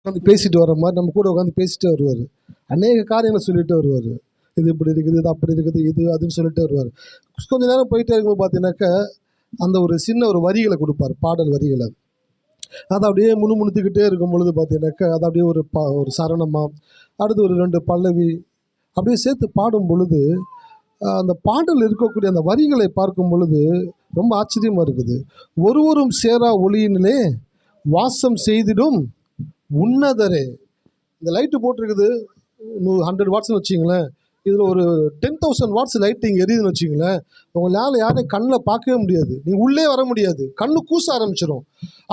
உட்காந்து பேசிட்டு வர மாதிரி நம்ம கூட உட்காந்து பேசிட்டே வருவார். அநேக காரியங்களை சொல்லிகிட்டே வருவார். இது இப்படி இருக்குது, இது அப்படி இருக்குது, இது அதுன்னு சொல்லிட்டே வருவார். கொஞ்சம் நேரம் போயிட்டே இருக்கும்போது பார்த்தீங்கன்னாக்கா அந்த ஒரு சின்ன ஒரு வரிகளை கொடுப்பார், பாடல் வரிகளை. அதை அப்படியே முணுமுணுத்துக்கிட்டே இருக்கும் பொழுது பார்த்தீங்கன்னாக்கா அது அப்படியே ஒரு சரணமாக, அடுத்து ஒரு 2 பல்லவி அப்படியே சேர்த்து பாடும் பொழுது அந்த பாடல் இருக்கக்கூடிய அந்த வரிகளை பார்க்கும் பொழுது ரொம்ப ஆச்சரியமாக இருக்குது. ஒருவரும் சேரா ஒளியினிலே வாசம் செய்திடும் உன்னதரே. இந்த லைட்டு போட்டிருக்குது 100 வாட்ஸ்னு வச்சிங்களேன். இதில் ஒரு 10,000 வாட்ஸ் லைட்டிங் எரியுதுன்னு வச்சிங்களேன். உங்களால் யாரையும் கண்ணில் பார்க்கவே முடியாது, நீங்கள் உள்ளே வர முடியாது, கண்ணு கூச ஆரம்பிச்சிடும்.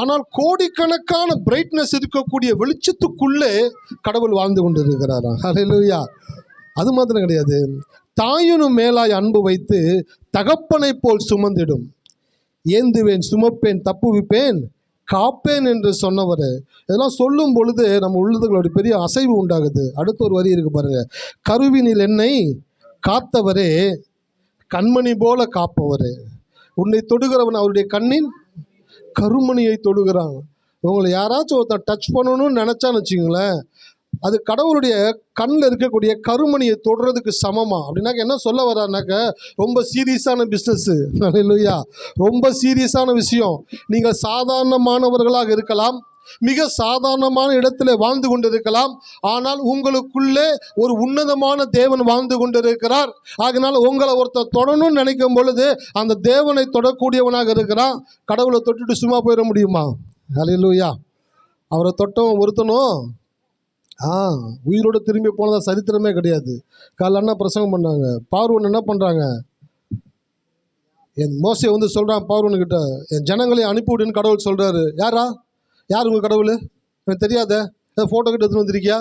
ஆனால் கோடிக்கணக்கான பிரைட்னஸ் இருக்கக்கூடிய வெளிச்சத்துக்குள்ளே கடவுள் வாழ்ந்து கொண்டு இருக்கிறாராம். ஹல்லேலூயா. அது மாத்திரம் கிடையாது, தாயினும் மேலாய் அன்பு வைத்து தகப்பனை போல் சுமந்திடும். ஏந்துவேன், சுமப்பேன், தப்புவிப்பேன், காப்பேன் என்று சொன்னவர். இதெல்லாம் சொல்லும் பொழுது நம்ம உள்ளதுகளுடைய பெரிய அசைவு உண்டாகுது. அடுத்த ஒரு வரி இருக்கு பாருங்க. கருவினில் என்னை காத்தவரே, கண்மணி போல காப்பவரே, உன்னை தொடுகிறவன் அவருடைய கண்ணின் கருமணியை தொடுகிறான். உங்களை யாராச்சும் ஒருத்தன் டச் பண்ணணும்னு நினச்சான்னு வச்சுங்களேன், அது கடவுளுடைய கண்ணில் இருக்கக்கூடிய கருமணியை தொடுறதுக்கு சமமா. அப்படின்னாக்க என்ன சொல்ல வர்றாருனாக்க, ரொம்ப சீரியஸான பிஸ்னஸ்ஸு. அல்லேலூயா. ரொம்ப சீரியஸான விஷயம். நீங்கள் சாதாரணமானவர்களாக இருக்கலாம், மிக சாதாரணமான இடத்துல வாழ்ந்து கொண்டிருக்கலாம், ஆனால் உங்களுக்குள்ளே ஒரு உன்னதமான தேவன் வாழ்ந்து கொண்டிருக்கிறார். அதனால் உங்களை ஒருத்தர் தொடணும்னு நினைக்கும் பொழுது அந்த தேவனை தொடக்கூடியவனாக இருக்கிறான். கடவுளை தொட்டுட்டு சும்மா போயிட முடியுமா? அல்லேலூயா. அவரை தொட்டவன் ஒருத்தனும் உயிரோடு திரும்பி போனதா சரித்திரமே கிடையாது. காலைல அண்ணா பிரசங்கம் பண்ணாங்க. பார்வன் என்ன பண்ணுறாங்க, என் மோசே வந்து சொல்கிறான் பார்வன்கிட்ட, என் ஜனங்களை அனுப்பிவிடுன்னு கடவுள் சொல்கிறாரு. யார் உங்கள் கடவுள்? எனக்கு தெரியாத, ஏதாவது ஃபோட்டோ கிட்ட எடுத்துன்னு வந்திருக்கியா,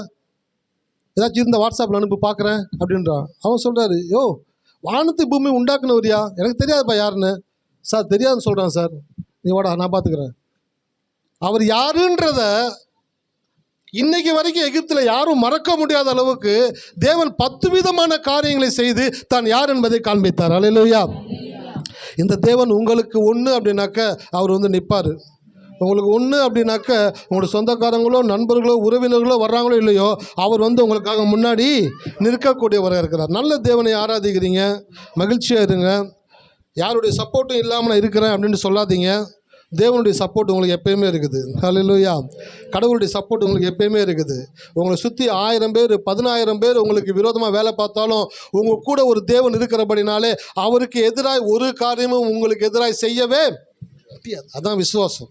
ஏதாச்சும் இந்த வாட்ஸ்அப்பில் அனுப்பி பார்க்குறேன் அப்படின்றான். அவன் சொல்கிறாரு, யோ வானத்து பூமி உண்டாக்குனவரியா? எனக்கு தெரியாதுப்பா யாருன்னு. சார் தெரியாதுன்னு சொல்கிறான். சார் நீ வாடா நான் பார்த்துக்கிறேன். அவர் யாருன்றத இன்னைக்கு வரைக்கும் எகிப்தில் யாரும் மறக்க முடியாத அளவுக்கு தேவன் 10 விதமான காரியங்களை செய்து தான் யார் என்பதை காண்பித்தார். அல்லேலூயா. இந்த தேவன் உங்களுக்கு ஒன்று அப்படின்னாக்க அவர் வந்து நிற்பார். உங்களுக்கு ஒன்று அப்படின்னாக்க உங்களோட சொந்தக்காரங்களோ நண்பர்களோ உறவினர்களோ வர்றாங்களோ இல்லையோ, அவர் வந்து உங்களுக்காக முன்னாடி நிற்கக்கூடியவராக இருக்கிறார். நல்ல தேவனை ஆராதிக்கிறீங்க, மகிழ்ச்சியாக இருங்க. யாருடைய சப்போர்ட்டும் இல்லாமல் நான் இருக்கிறேன் அப்படின்னு சொல்லாதீங்க. தேவனுடைய சப்போர்ட் உங்களுக்கு எப்பயுமே இருக்குது. ஹல்லேலூயா. கடவுளுடைய சப்போர்ட் உங்களுக்கு எப்பயுமே இருக்குது. உங்களை சுற்றி 1000 பேர் 10000 பேர் உங்களுக்கு விரோதமாக வேலை பார்த்தாலும் உங்கள் கூட ஒரு தேவன் இருக்கிறபடினாலே அவருக்கு எதிராக ஒரு காரியமும் உங்களுக்கு எதிராக செய்யவே முடியாது. அதான் விசுவாசம்.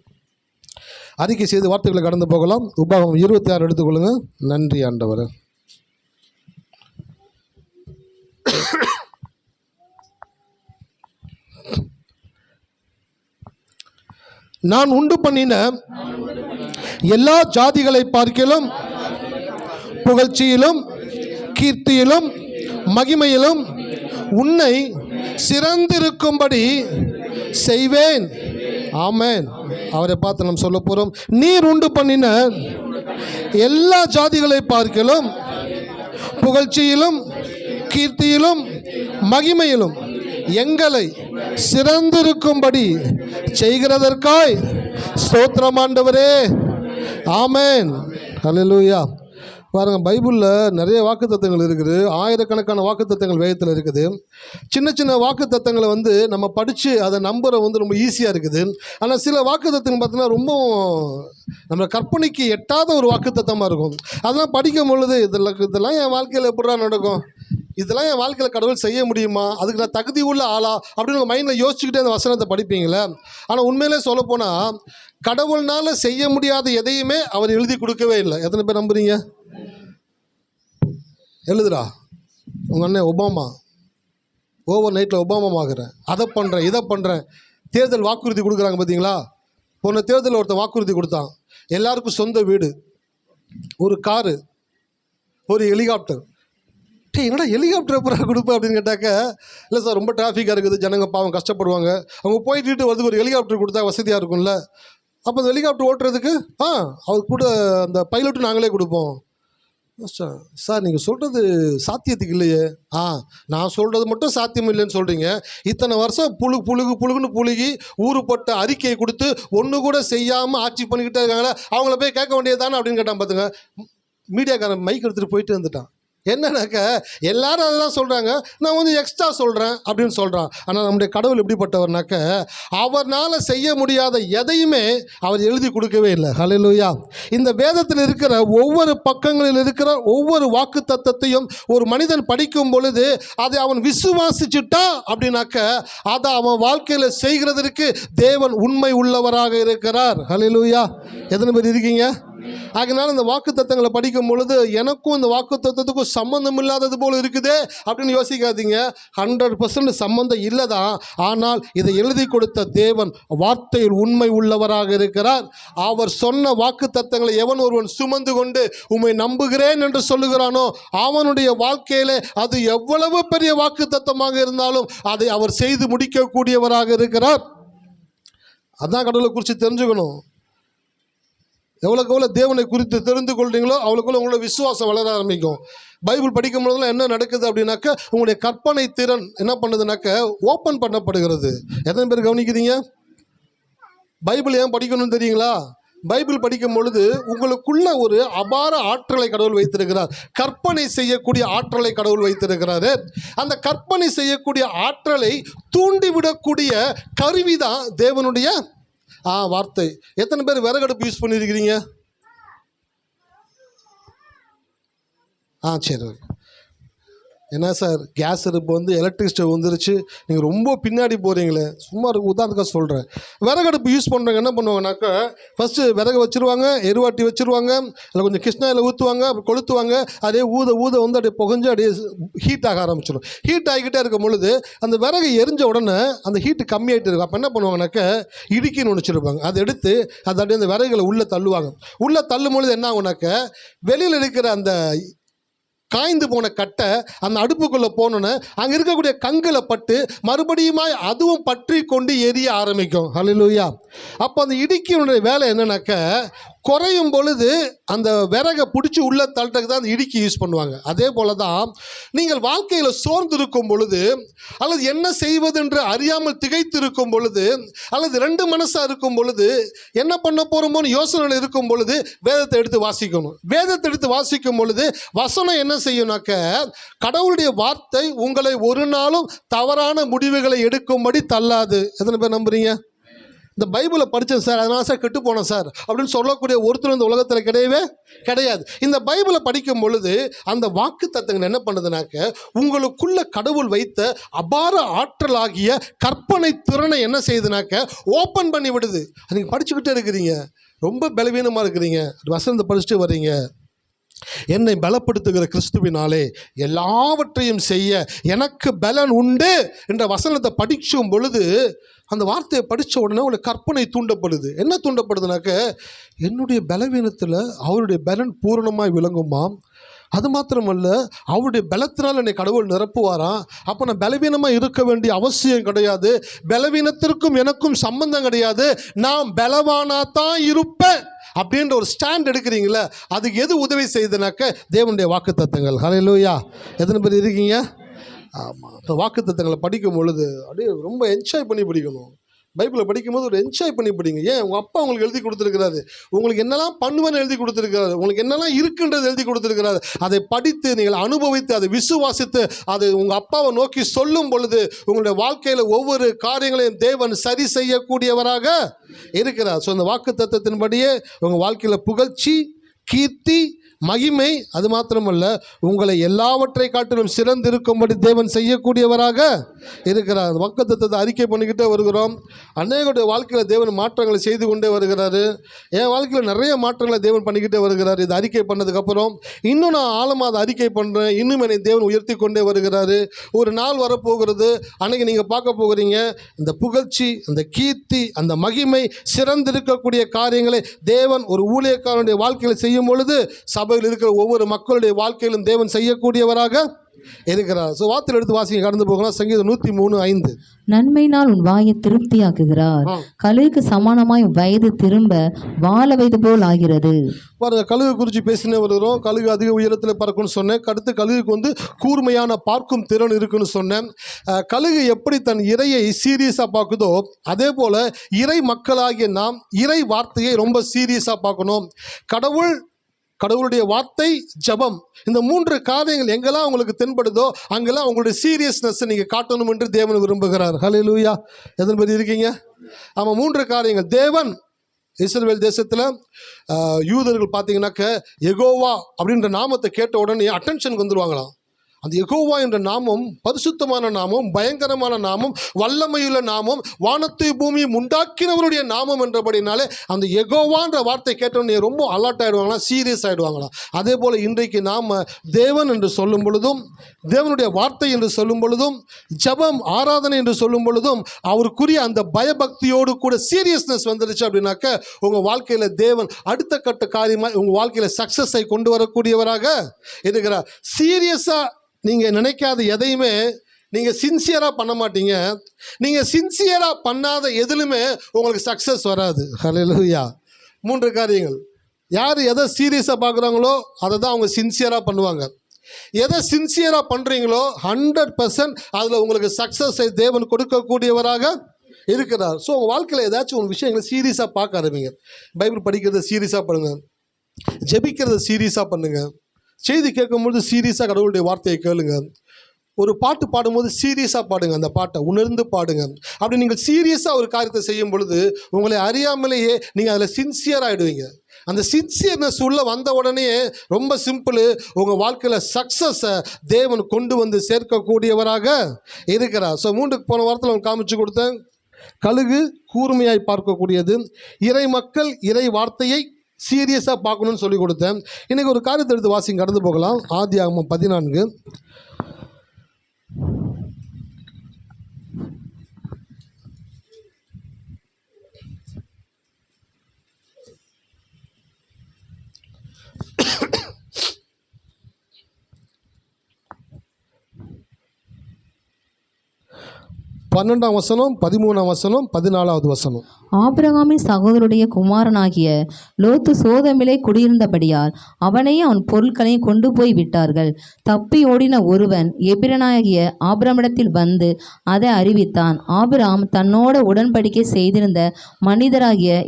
அறிக்கை செய்து வார்த்தைகளை கடந்து போகலாம். உபாகமம் 26 எடுத்துக்கொள்ளுங்க. நன்றி ஆண்டவர். நான் உண்டு பண்ணின எல்லா ஜாதிகளை பார்க்கிலும் புகழ்ச்சியிலும் கீர்த்தியிலும் மகிமையிலும் உன்னை சிறந்திருக்கும்படி செய்வேன். ஆமென். அவரை பார்த்து நம்ம சொல்ல போகிறோம். நீர் உண்டு பண்ணின எல்லா ஜாதிகளை பார்க்கிலும் புகழ்ச்சியிலும் கீர்த்தியிலும் மகிமையிலும் எங்களை சிறந்திருக்கும்படி செய்கிறதற்காய் ஸ்தோத்திரம் ஆண்டவரே. ஆமென். அல்லேலூயா. பாருங்கள், பைபிளில் நிறைய வாக்குத்தத்தங்கள் இருக்குது. ஆயிரக்கணக்கான வாக்குத்தத்தங்கள் வேதத்தில் இருக்குது. சின்ன சின்ன வாக்குத்தத்தங்களை வந்து நம்ம படித்து அதை நம்புற வந்து ரொம்ப ஈஸியாக இருக்குது. ஆனால் சில வாக்குத்தத்தங்கள் பார்த்தீங்கன்னா ரொம்ப நம்ம கற்பனைக்கு எட்டாத ஒரு வாக்குத்தத்தமாக இருக்கும். அதெல்லாம் படிக்கும் பொழுது இதெல்லாம் என் வாழ்க்கையில் எப்படிடா நடக்கும், இதெல்லாம் என் வாழ்க்கையில் கடவுள் செய்ய முடியுமா, அதுக்கு நான் தகுதி உள்ள ஆளா அப்படின்னு உங்கள் மைண்டில் யோசிச்சுக்கிட்டே அந்த வசனத்தை படிப்பீங்களே. ஆனால் உண்மையிலே சொல்லப்போனால் கடவுள்னால செய்ய முடியாத எதையுமே அவர் எழுதி கொடுக்கவே இல்லை. எத்தனை பேர் நம்புறீங்க? எழுதுடா உங்கள் அண்ணன் ஒபாமா, ஓவர் நைட்டில் ஒபாமா ஆகிறேன், அதை பண்ணுறேன், இதை பண்ணுறேன். தேர்தல் வாக்குறுதி கொடுக்குறாங்க பார்த்தீங்களா? போன தேர்தலில் ஒருத்தர் வாக்குறுதி கொடுத்தான். எல்லாருக்கும் சொந்த வீடு, ஒரு காரு, ஒரு ஹெலிகாப்டர். என்னடா ஹெலிகாப்டர் எப்போ கொடுப்பேன் அப்படின்னு கேட்டாக்க, இல்லை சார் ரொம்ப டிராஃபிக்காக இருக்குது, ஜனங்க பாவம் கஷ்டப்படுவாங்க, அவங்க போயிட்டு வரதுக்கு ஒரு ஹெலிகாப்டர் கொடுத்தா வசதியாக இருக்கும்ல. அப்போ அந்த ஹெலிகாப்டர் ஓட்டுறதுக்கு அவர் கூட அந்த பைலட்டும் நாங்களே கொடுப்போம். சார் நீங்கள் சொல்கிறது சாத்தியத்துக்கு இல்லையே. நான் சொல்கிறது மட்டும் சாத்தியம் இல்லைன்னு சொல்கிறீங்க. இத்தனை வருஷம் புழுகுன்னு புழுகி ஊருப்பட்ட அறிக்கையை கொடுத்து ஒன்று கூட செய்யாமல் ஆட்சி பண்ணிக்கிட்டே இருக்காங்களே, அவங்கள போய் கேட்க வேண்டியது தானே அப்படின்னு கேட்டான். பார்த்துங்க, மீடியாக்காரன் மைக் எடுத்துகிட்டு போயிட்டு வந்துட்டான். என்னன்னாக்க எல்லாரும் அதெல்லாம் சொல்கிறாங்க, நான் கொஞ்சம் எக்ஸ்ட்ரா சொல்கிறேன் அப்படின்னு சொல்கிறான். ஆனால் நம்முடைய கடவுள் எப்படிப்பட்டவர்னாக்க, அவர்னால் செய்ய முடியாத எதையுமே அவர் எழுதி கொடுக்கவே இல்லை. ஹல்லேலூயா. இந்த வேதத்தில் இருக்கிற ஒவ்வொரு பக்கங்களில் இருக்கிற ஒவ்வொரு வாக்கு தத்தத்தையும் ஒரு மனிதன் படிக்கும் பொழுது அதை அவன் விசுவாசிச்சுட்டா அப்படின்னாக்க அதை அவன் வாழ்க்கையில் செய்கிறதற்கு தேவன் உண்மை உள்ளவராக இருக்கிறார். ஹல்லேலூயா. எத்தனை பேர் இருக்கீங்க? அதனால இந்த வாக்கு தத்தங்களை படிக்கும் பொழுது எனக்கும் இந்த வாக்கு தத்தத்துக்கும் சம்பந்தம் இல்லாதது போல இருக்குதே அப்படின்னு யோசிக்காதீங்க. 100% சம்பந்தம் இல்லைதான். ஆனால் இதை எழுதி கொடுத்த தேவன் வார்த்தையில் உண்மை உள்ளவராக இருக்கிறார். அவர் சொன்ன வாக்கு தத்தங்களை எவன் ஒருவன் சுமந்து கொண்டு உம்மை நம்புகிறேன் என்று சொல்லுகிறானோ அவனுடைய வாழ்க்கையிலே அது எவ்வளவு பெரிய வாக்கு தத்தமாக இருந்தாலும் அதை அவர் செய்து முடிக்கக்கூடியவராக இருக்கிறார். அதான் கடவுளை குறித்து தெரிஞ்சுக்கணும். எவ்வளோக்கு எவ்வளோ தேவனை குறித்து தெரிந்து கொள்றீங்களோ அவ்வளோக்குள்ள உங்களோட விசுவாசம் வளர ஆரம்பிக்கும். பைபிள் படிக்கும் பொழுதுலாம் என்ன நடக்குது அப்படின்னாக்க, உங்களுடைய கற்பனை திறன் என்ன பண்ணுதுனாக்க ஓப்பன் பண்ணப்படுகிறது. எத்தனை பேர் கவனிக்கிறீங்க? பைபிள் ஏன் படிக்கணும்னு தெரியுங்களா? பைபிள் படிக்கும் பொழுது உங்களுக்குள்ள ஒரு அபார ஆற்றலை கடவுள் வைத்திருக்கிறார். கற்பனை செய்யக்கூடிய ஆற்றலை கடவுள் வைத்திருக்கிறாரு. அந்த கற்பனை செய்யக்கூடிய ஆற்றலை தூண்டிவிடக்கூடிய கருவி தான் தேவனுடைய வார்த்தை. எத்தனை பேர் விறகடுப்பு யூஸ் பண்ணியிருக்கிறீங்க? சரி. என்ன சார், கேஸ் அடுப்பு எலக்ட்ரிக் ஸ்டவ் வந்துருச்சு, நீங்கள் ரொம்ப பின்னாடி போகிறீங்களே. சும்மா ஒரு உதாரணத்துக்காக சொல்கிறேன். விறகடுப்பு யூஸ் பண்ணுறவங்க என்ன பண்ணுவாங்கனாக்கா, ஃபஸ்ட்டு விறகு வச்சுருவாங்க, எருவாட்டி வச்சுருவாங்க, அதில் கொஞ்சம் கிருஷ்ணாயில் ஊற்றுவாங்க, அப்புறம் கொளுத்துவாங்க. அதே ஊத அப்படியே புகஞ்சு அப்படியே ஹீட் ஆக ஆரம்பிச்சிடும். ஹீட் ஆகிக்கிட்டே இருக்கும் பொழுது அந்த விறகு எரிஞ்ச உடனே அந்த ஹீட்டு கம்மியாகிட்டு இருக்கும். அப்போ என்ன பண்ணுவாங்கனாக்கா, இடுக்கின்னு வச்சுருப்பாங்க. அதை எடுத்து அதை அப்படியே அந்த விறகுகளை உள்ளே தள்ளுவாங்க. உள்ளே தள்ளும் பொழுது என்ன ஆகுனாக்கா, வெளியில் இருக்கிற அந்த காய்ந்து போன கட்டை அந்த அடுப்புக்குள்ளே போனோன்னே அங்கே இருக்கக்கூடிய கங்கில் பட்டு மறுபடியும் அதுவும் பற்றி கொண்டு எரிய ஆரம்பிக்கும். ஹல்லேலூயா. அப்போ அந்த இடுக்கியினுடைய வேலை என்னன்னாக்க, குறையும் பொழுது அந்த விறகை பிடிச்சி உள்ளே தள்ளுறதுக்கு தான் அந்த இடுக்கி யூஸ் பண்ணுவாங்க. அதே போல தான் நீங்கள் வாழ்க்கையில் சோர்ந்து இருக்கும் பொழுது, அல்லது என்ன செய்வதென்று அறியாமல் திகைத்து இருக்கும் பொழுது, அல்லது ரெண்டு மனசாக இருக்கும் பொழுது, என்ன பண்ண போகிறோமோன்னு யோசனையில் இருக்கும் பொழுது வேதத்தை எடுத்து வாசிக்கணும். வேதத்தை எடுத்து வாசிக்கும் பொழுது வசனம் என்ன செய்யும்னாக்க, கடவுளுடைய வார்த்தை உங்களை ஒரு நாளும் தவறான முடிவுகளை எடுக்கும்படி தள்ளாது. எத்தனை பேர் நம்புறீங்க? இந்த பைபிளை படித்தேன் சார், அதனால சார் கெட்டு போனேன் சார் அப்படின்னு சொல்லக்கூடிய ஒருத்தர் இந்த உலகத்தில் கிடையவே கிடையாது. இந்த பைபிளை படிக்கும் பொழுது அந்த வாக்கு தத்தங்கள் என்ன பண்ணுதுனாக்க, உங்களுக்குள்ள கடவுள் வைத்த அபார ஆற்றலாகிய கற்பனை திறனை என்ன செய்யுதுனாக்க ஓப்பன் பண்ணி விடுது. நீங்கள் படிச்சுக்கிட்டே இருக்கிறீங்க, ரொம்ப பலவீனமாக இருக்கிறீங்க, வசனத்தை படிச்சுட்டு வர்றீங்க. என்னை பலப்படுத்துகிற கிறிஸ்துவினாலே எல்லாவற்றையும் செய்ய எனக்கு பலன் உண்டு என்ற வசனத்தை படிக்கும் பொழுது, அந்த வார்த்தையை படித்த உடனே ஒரு கற்பனை தூண்டப்படுது. என்ன தூண்டப்படுதுனாக்க, என்னுடைய பலவீனத்தில் அவருடைய பலன் பூரணமாய் விளங்குமாம். அது மாத்திரமல்ல, அவருடைய பலத்தினால் என்னை கடவுள் நிரப்புவாராம். அப்போ நான் பலவீனமாக இருக்க வேண்டிய அவசியம் கிடையாது. பலவீனத்திற்கும் எனக்கும் சம்பந்தம் கிடையாது. நான் பலவானாத்தான் இருப்பேன் அப்படின்ற ஒரு ஸ்டாண்ட் எடுக்கிறீங்களே, அதுக்கு எது உதவி செய்யுதுனாக்க, தேவனுடைய வாக்கு தத்தங்கள். ஹல்லேலூயா. எத்தனை பேர் இருக்கீங்க? ஆமாம். இப்போ வாக்கு தத்தங்களை படிக்கும் பொழுது அப்படியே ரொம்ப என்ஜாய் பண்ணி படிக்கணும். பைபிளை படிக்கும்போது ஒரு என்ஜாய் பண்ணி படிங்க. ஏன், உங்கள் அப்பா உங்களுக்கு எழுதி கொடுத்துருக்கிறாரு, உங்களுக்கு என்னெல்லாம் பண்ணுவேன்னு எழுதி கொடுத்துருக்கிறாரு, உங்களுக்கு என்னெல்லாம் இருக்குன்றது எழுதி கொடுத்துருக்கிறாரு. அதை படித்து நீங்கள் அனுபவித்து அதை விசுவாசித்து அதை உங்கள் அப்பாவை நோக்கி சொல்லும் பொழுது உங்களுடைய வாழ்க்கையில் ஒவ்வொரு காரியங்களையும் தேவன் சரி செய்யக்கூடியவராக இருக்கிறார். ஸோ அந்த வாக்கு தத்தத்தின்படியே உங்கள் வாழ்க்கையில் புகழ்ச்சி, கீர்த்தி, மகிமை, அது மாத்திரமல்ல உங்களை எல்லாவற்றை காட்டிலும் சிறந்திருக்கும்படி தேவன் செய்யக்கூடியவராக இருக்கிறார். வாக்குத்தத்தத்தை அறிக்கை பண்ணிக்கிட்டே வருகிறோம். அநேகருடைய வாழ்க்கையில் தேவன் மாற்றங்களை செய்து கொண்டே வருகிறாரு. என் வாழ்க்கையில் நிறைய மாற்றங்களை தேவன் பண்ணிக்கிட்டே வருகிறார். இது அறிக்கை பண்ணதுக்கப்புறம் இன்னும் நான் ஆழமாக அதை அறிக்கை பண்ணுறேன். இன்னும் என்னை தேவன் உயர்த்தி கொண்டே வருகிறாரு. ஒரு நாள் வரப்போகிறது, அன்றைக்கி நீங்கள் பார்க்க போகிறீங்க, இந்த புகழ்ச்சி, அந்த கீர்த்தி, அந்த மகிமை, சிறந்திருக்கக்கூடிய காரியங்களை தேவன் ஒரு ஊழியக்காரனுடைய வாழ்க்கையில் செய்யும் பொழுது சபையில் இருக்கிற ஒவ்வொரு மக்களுடைய வாழ்க்கையிலும் தேவன் செய்யக்கூடியவராக இருக்கிறார். ஸோ வார்த்தையில் எடுத்து வாசிங்க, கடந்து போகலாம். சங்கீதம் 103:5. நன்மையினால் உன் வாயை திருப்தியாக்குகிறார், கழுகுக்கு சமானமாய் வயது திரும்ப வாழ வைத்து போல் ஆகிறது. பாருங்க, கழுகு குறித்து பேசினே வருகிறோம். கழுகு அதிக உயரத்தில் பறக்கும்னு சொன்னேன். அடுத்து கழுகுக்கு கூர்மையான பார்க்கும் திறன் இருக்குன்னு சொன்னேன். கழுகு எப்படி தன் இறையை சீரியஸாக பார்க்குதோ அதே போல் இறை மக்களாகிய நாம் இறை வார்த்தையை ரொம்ப சீரியஸாக பார்க்கணும். கடவுளுடைய வார்த்தை, ஜபம், இந்த 3 காரியங்கள் எங்கெல்லாம் உங்களுக்கு தென்படுதோ அங்கெல்லாம் உங்களுடைய சீரியஸ்னஸ் நீங்கள் காட்டணும் என்று தேவன் விரும்புகிறார். ஹல்லேலூயா. எத்தனை பேர் இருக்கீங்க? ஆமாம், 3 காரியங்கள். தேவன் இஸ்ரவேல் தேசத்தில் யூதர்கள் பார்த்தீங்கன்னாக்க யெகோவா அப்படின்ற நாமத்தை கேட்ட உடனே அட்டென்ஷனுக்கு வந்துடுவாங்களாம். அந்த யெகோவா என்ற நாமம் பரிசுத்தமான நாமம், பயங்கரமான நாமம், வல்லமையுள்ள நாமம், வானத்தை பூமியும் உண்டாக்கினவருடைய நாமம் என்றபடினாலே அந்த யெகோவான்ற வார்த்தை கேட்டோன்னே ரொம்ப அலர்ட் ஆகிடுவாங்களாம், சீரியஸ் ஆகிடுவாங்களாம். அதே போல் இன்றைக்கு நாம் தேவன் என்று சொல்லும் பொழுதும், தேவனுடைய வார்த்தை என்று சொல்லும் பொழுதும், ஜபம், ஆராதனை என்று சொல்லும் பொழுதும் அவருக்குரிய அந்த பயபக்தியோடு கூட சீரியஸ்னஸ் வந்துடுச்சு அப்படின்னாக்க உங்கள் வாழ்க்கையில் தேவன் அடுத்த கட்ட காரியமாக உங்கள் வாழ்க்கையில் சக்ஸஸை கொண்டு வரக்கூடியவராக இருக்கிறார். சீரியஸாக நீங்கள் நினைக்காத எதையுமே நீங்கள் சின்சியராக பண்ண மாட்டீங்க. நீங்கள் சின்சியராக பண்ணாத எதிலுமே உங்களுக்கு சக்ஸஸ் வராது. ஹல்லேலூயா. 3 காரியங்கள். யார் எதை சீரியஸாக பார்க்குறாங்களோ அதை தான் அவங்க சின்சியராக பண்ணுவாங்க. எதை சின்சியராக பண்ணுறீங்களோ 100% அதில் உங்களுக்கு சக்ஸஸை தேவன் கொடுக்கக்கூடியவராக இருக்கிறார். ஸோ உங்கள் வாழ்க்கையில் ஏதாச்சும் ஒரு விஷயங்களை சீரியஸாக பார்க்க ஆரம்பிங்க. பைபிள் படிக்கிறத சீரியஸாக பண்ணுங்கள், ஜெபிக்கிறத சீரியஸாக பண்ணுங்கள், செய்தி கேட்கும்போது சீரியஸாக கடவுளுடைய வார்த்தையை கேளுங்க, ஒரு பாட்டு பாடும்போது சீரியஸாக பாடுங்க, அந்த பாட்டை உணர்ந்து பாடுங்க. அப்படி நீங்கள் சீரியஸாக ஒரு காரியத்தை செய்யும் பொழுது உங்களை அறியாமலேயே நீங்கள் அதில் சின்சியர் ஆகிடுவீங்க. அந்த சின்சியர்னஸ் உள்ள வந்த உடனே ரொம்ப சிம்பிள், உங்கள் வாழ்க்கையில் சக்ஸஸை தேவன் கொண்டு வந்து சேர்க்கக்கூடியவராக இருக்கிறார். ஸோ 3 போன வாரத்தில் அவங்க காமிச்சு கொடுத்தேன். கழுகு கூர்மையாய் பார்க்கக்கூடியது, இறை மக்கள் இறை வார்த்தையை சீரியஸாக பார்க்கணும்னு சொல்லி கொடுத்தேன். இன்றைக்கி ஒரு காரியத்தை எடுத்து வாசிங்க, கடந்து போகலாம். ஆதியாகமம் 14. பன்னெண்டாம் வசனம், 13ஆம் வசனம், 14வது வசனம். ஆபிரகாமின் சகோதரருடைய குமாரனாகிய லோத்து சோதமிலே குடியிருந்தபடியால் அவனையும் அவன் பொருட்களையும் கொண்டு போய் விட்டார்கள். தப்பி ஓடின ஒருவன் எபிரனாகிய ஆபிரமிடத்தில் வந்து அதை அறிவித்தான். ஆபிரகாம் தன்னோட உடன்படிக்கை செய்திருந்த மனிதராகிய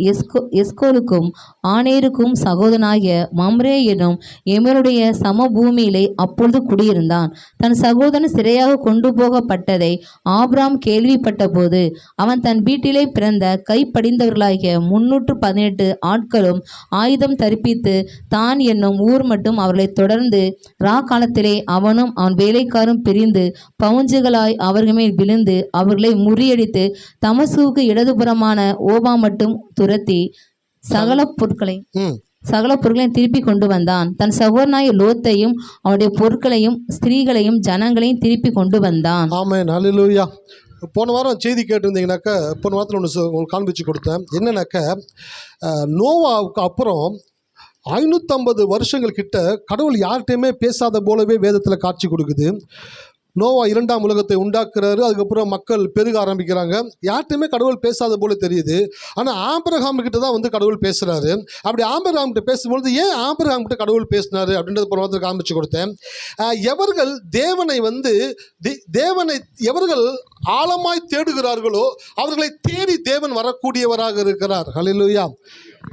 எஸ்கோலுக்கும் ஆனேருக்கும் சகோதரனாகிய மம்ரே எனும் எமருடைய சமபூமியிலே அப்பொழுது குடியிருந்தான். தன் சகோதரன் சிறையாக கொண்டு போகப்பட்டதை ஆபிரகாம் கேள்விப்பட்ட போது அவன் தன் வீட்டிலே பிறந்த கைப்படிந்தவர்களாகிய 318 ஆட்களும் ஆயுதம் தரிப்பித்து தான் என்னும் ஊர் மட்டும் அவர்களை தொடர்ந்து காலத்திலே அவனும் அவன் வேலைக்காரும் பிரிந்து பவுஞ்சுகளாய் அவர்கள் மேல் விழுந்து அவர்களை முறியடித்து தமசுக்கு இடதுபுறமான ஓபா மட்டும் துரத்தி சகல பொருட்களையும் திருப்பி கொண்டு வந்தான். தன் சகோதரனாய லோத்தையும் அவனுடைய பொருட்களையும் ஸ்திரீகளையும் ஜனங்களையும் திருப்பி கொண்டு வந்தான். ஆமென். ஹல்லேலூயா. போன வாரம் செய்தி கேட்டிருந்தீங்கன்னாக்கா, போன வாரத்தில் உங்களுக்கு காண்பிச்சு கொடுத்தேன். என்னன்னாக்கா, நோவாவுக்கு அப்புறம் 550 வருஷங்கள் கிட்ட கடவுள் யார்கிட்டையுமே பேசாத போலவே வேதத்தில் காட்சி கொடுக்குது. நோவா 2ஆம் உலகத்தை உண்டாக்குறாரு. அதுக்கப்புறம் மக்கள் பெருக ஆரம்பிக்கிறாங்க. யார்கிட்டையுமே கடவுள் பேசாத போல தெரியுது. ஆனால் ஆபிரகாம் கிட்ட தான் கடவுள் பேசுகிறாரு. அப்படி ஆபிரகாம் கிட்ட பேசும்பொழுது ஏன் ஆபிரகாம் கிட்ட கடவுள் பேசினாரு அப்படின்றத போன வாரத்தில் காமிச்சு கொடுத்தேன். எவர்கள் தேவனை எவர்கள் ஆழமாய் தேடுகிறார்களோ அவர்களை தேடி தேவன் வரக்கூடியவராக இருக்கிறார். ஹல்லேலூயா.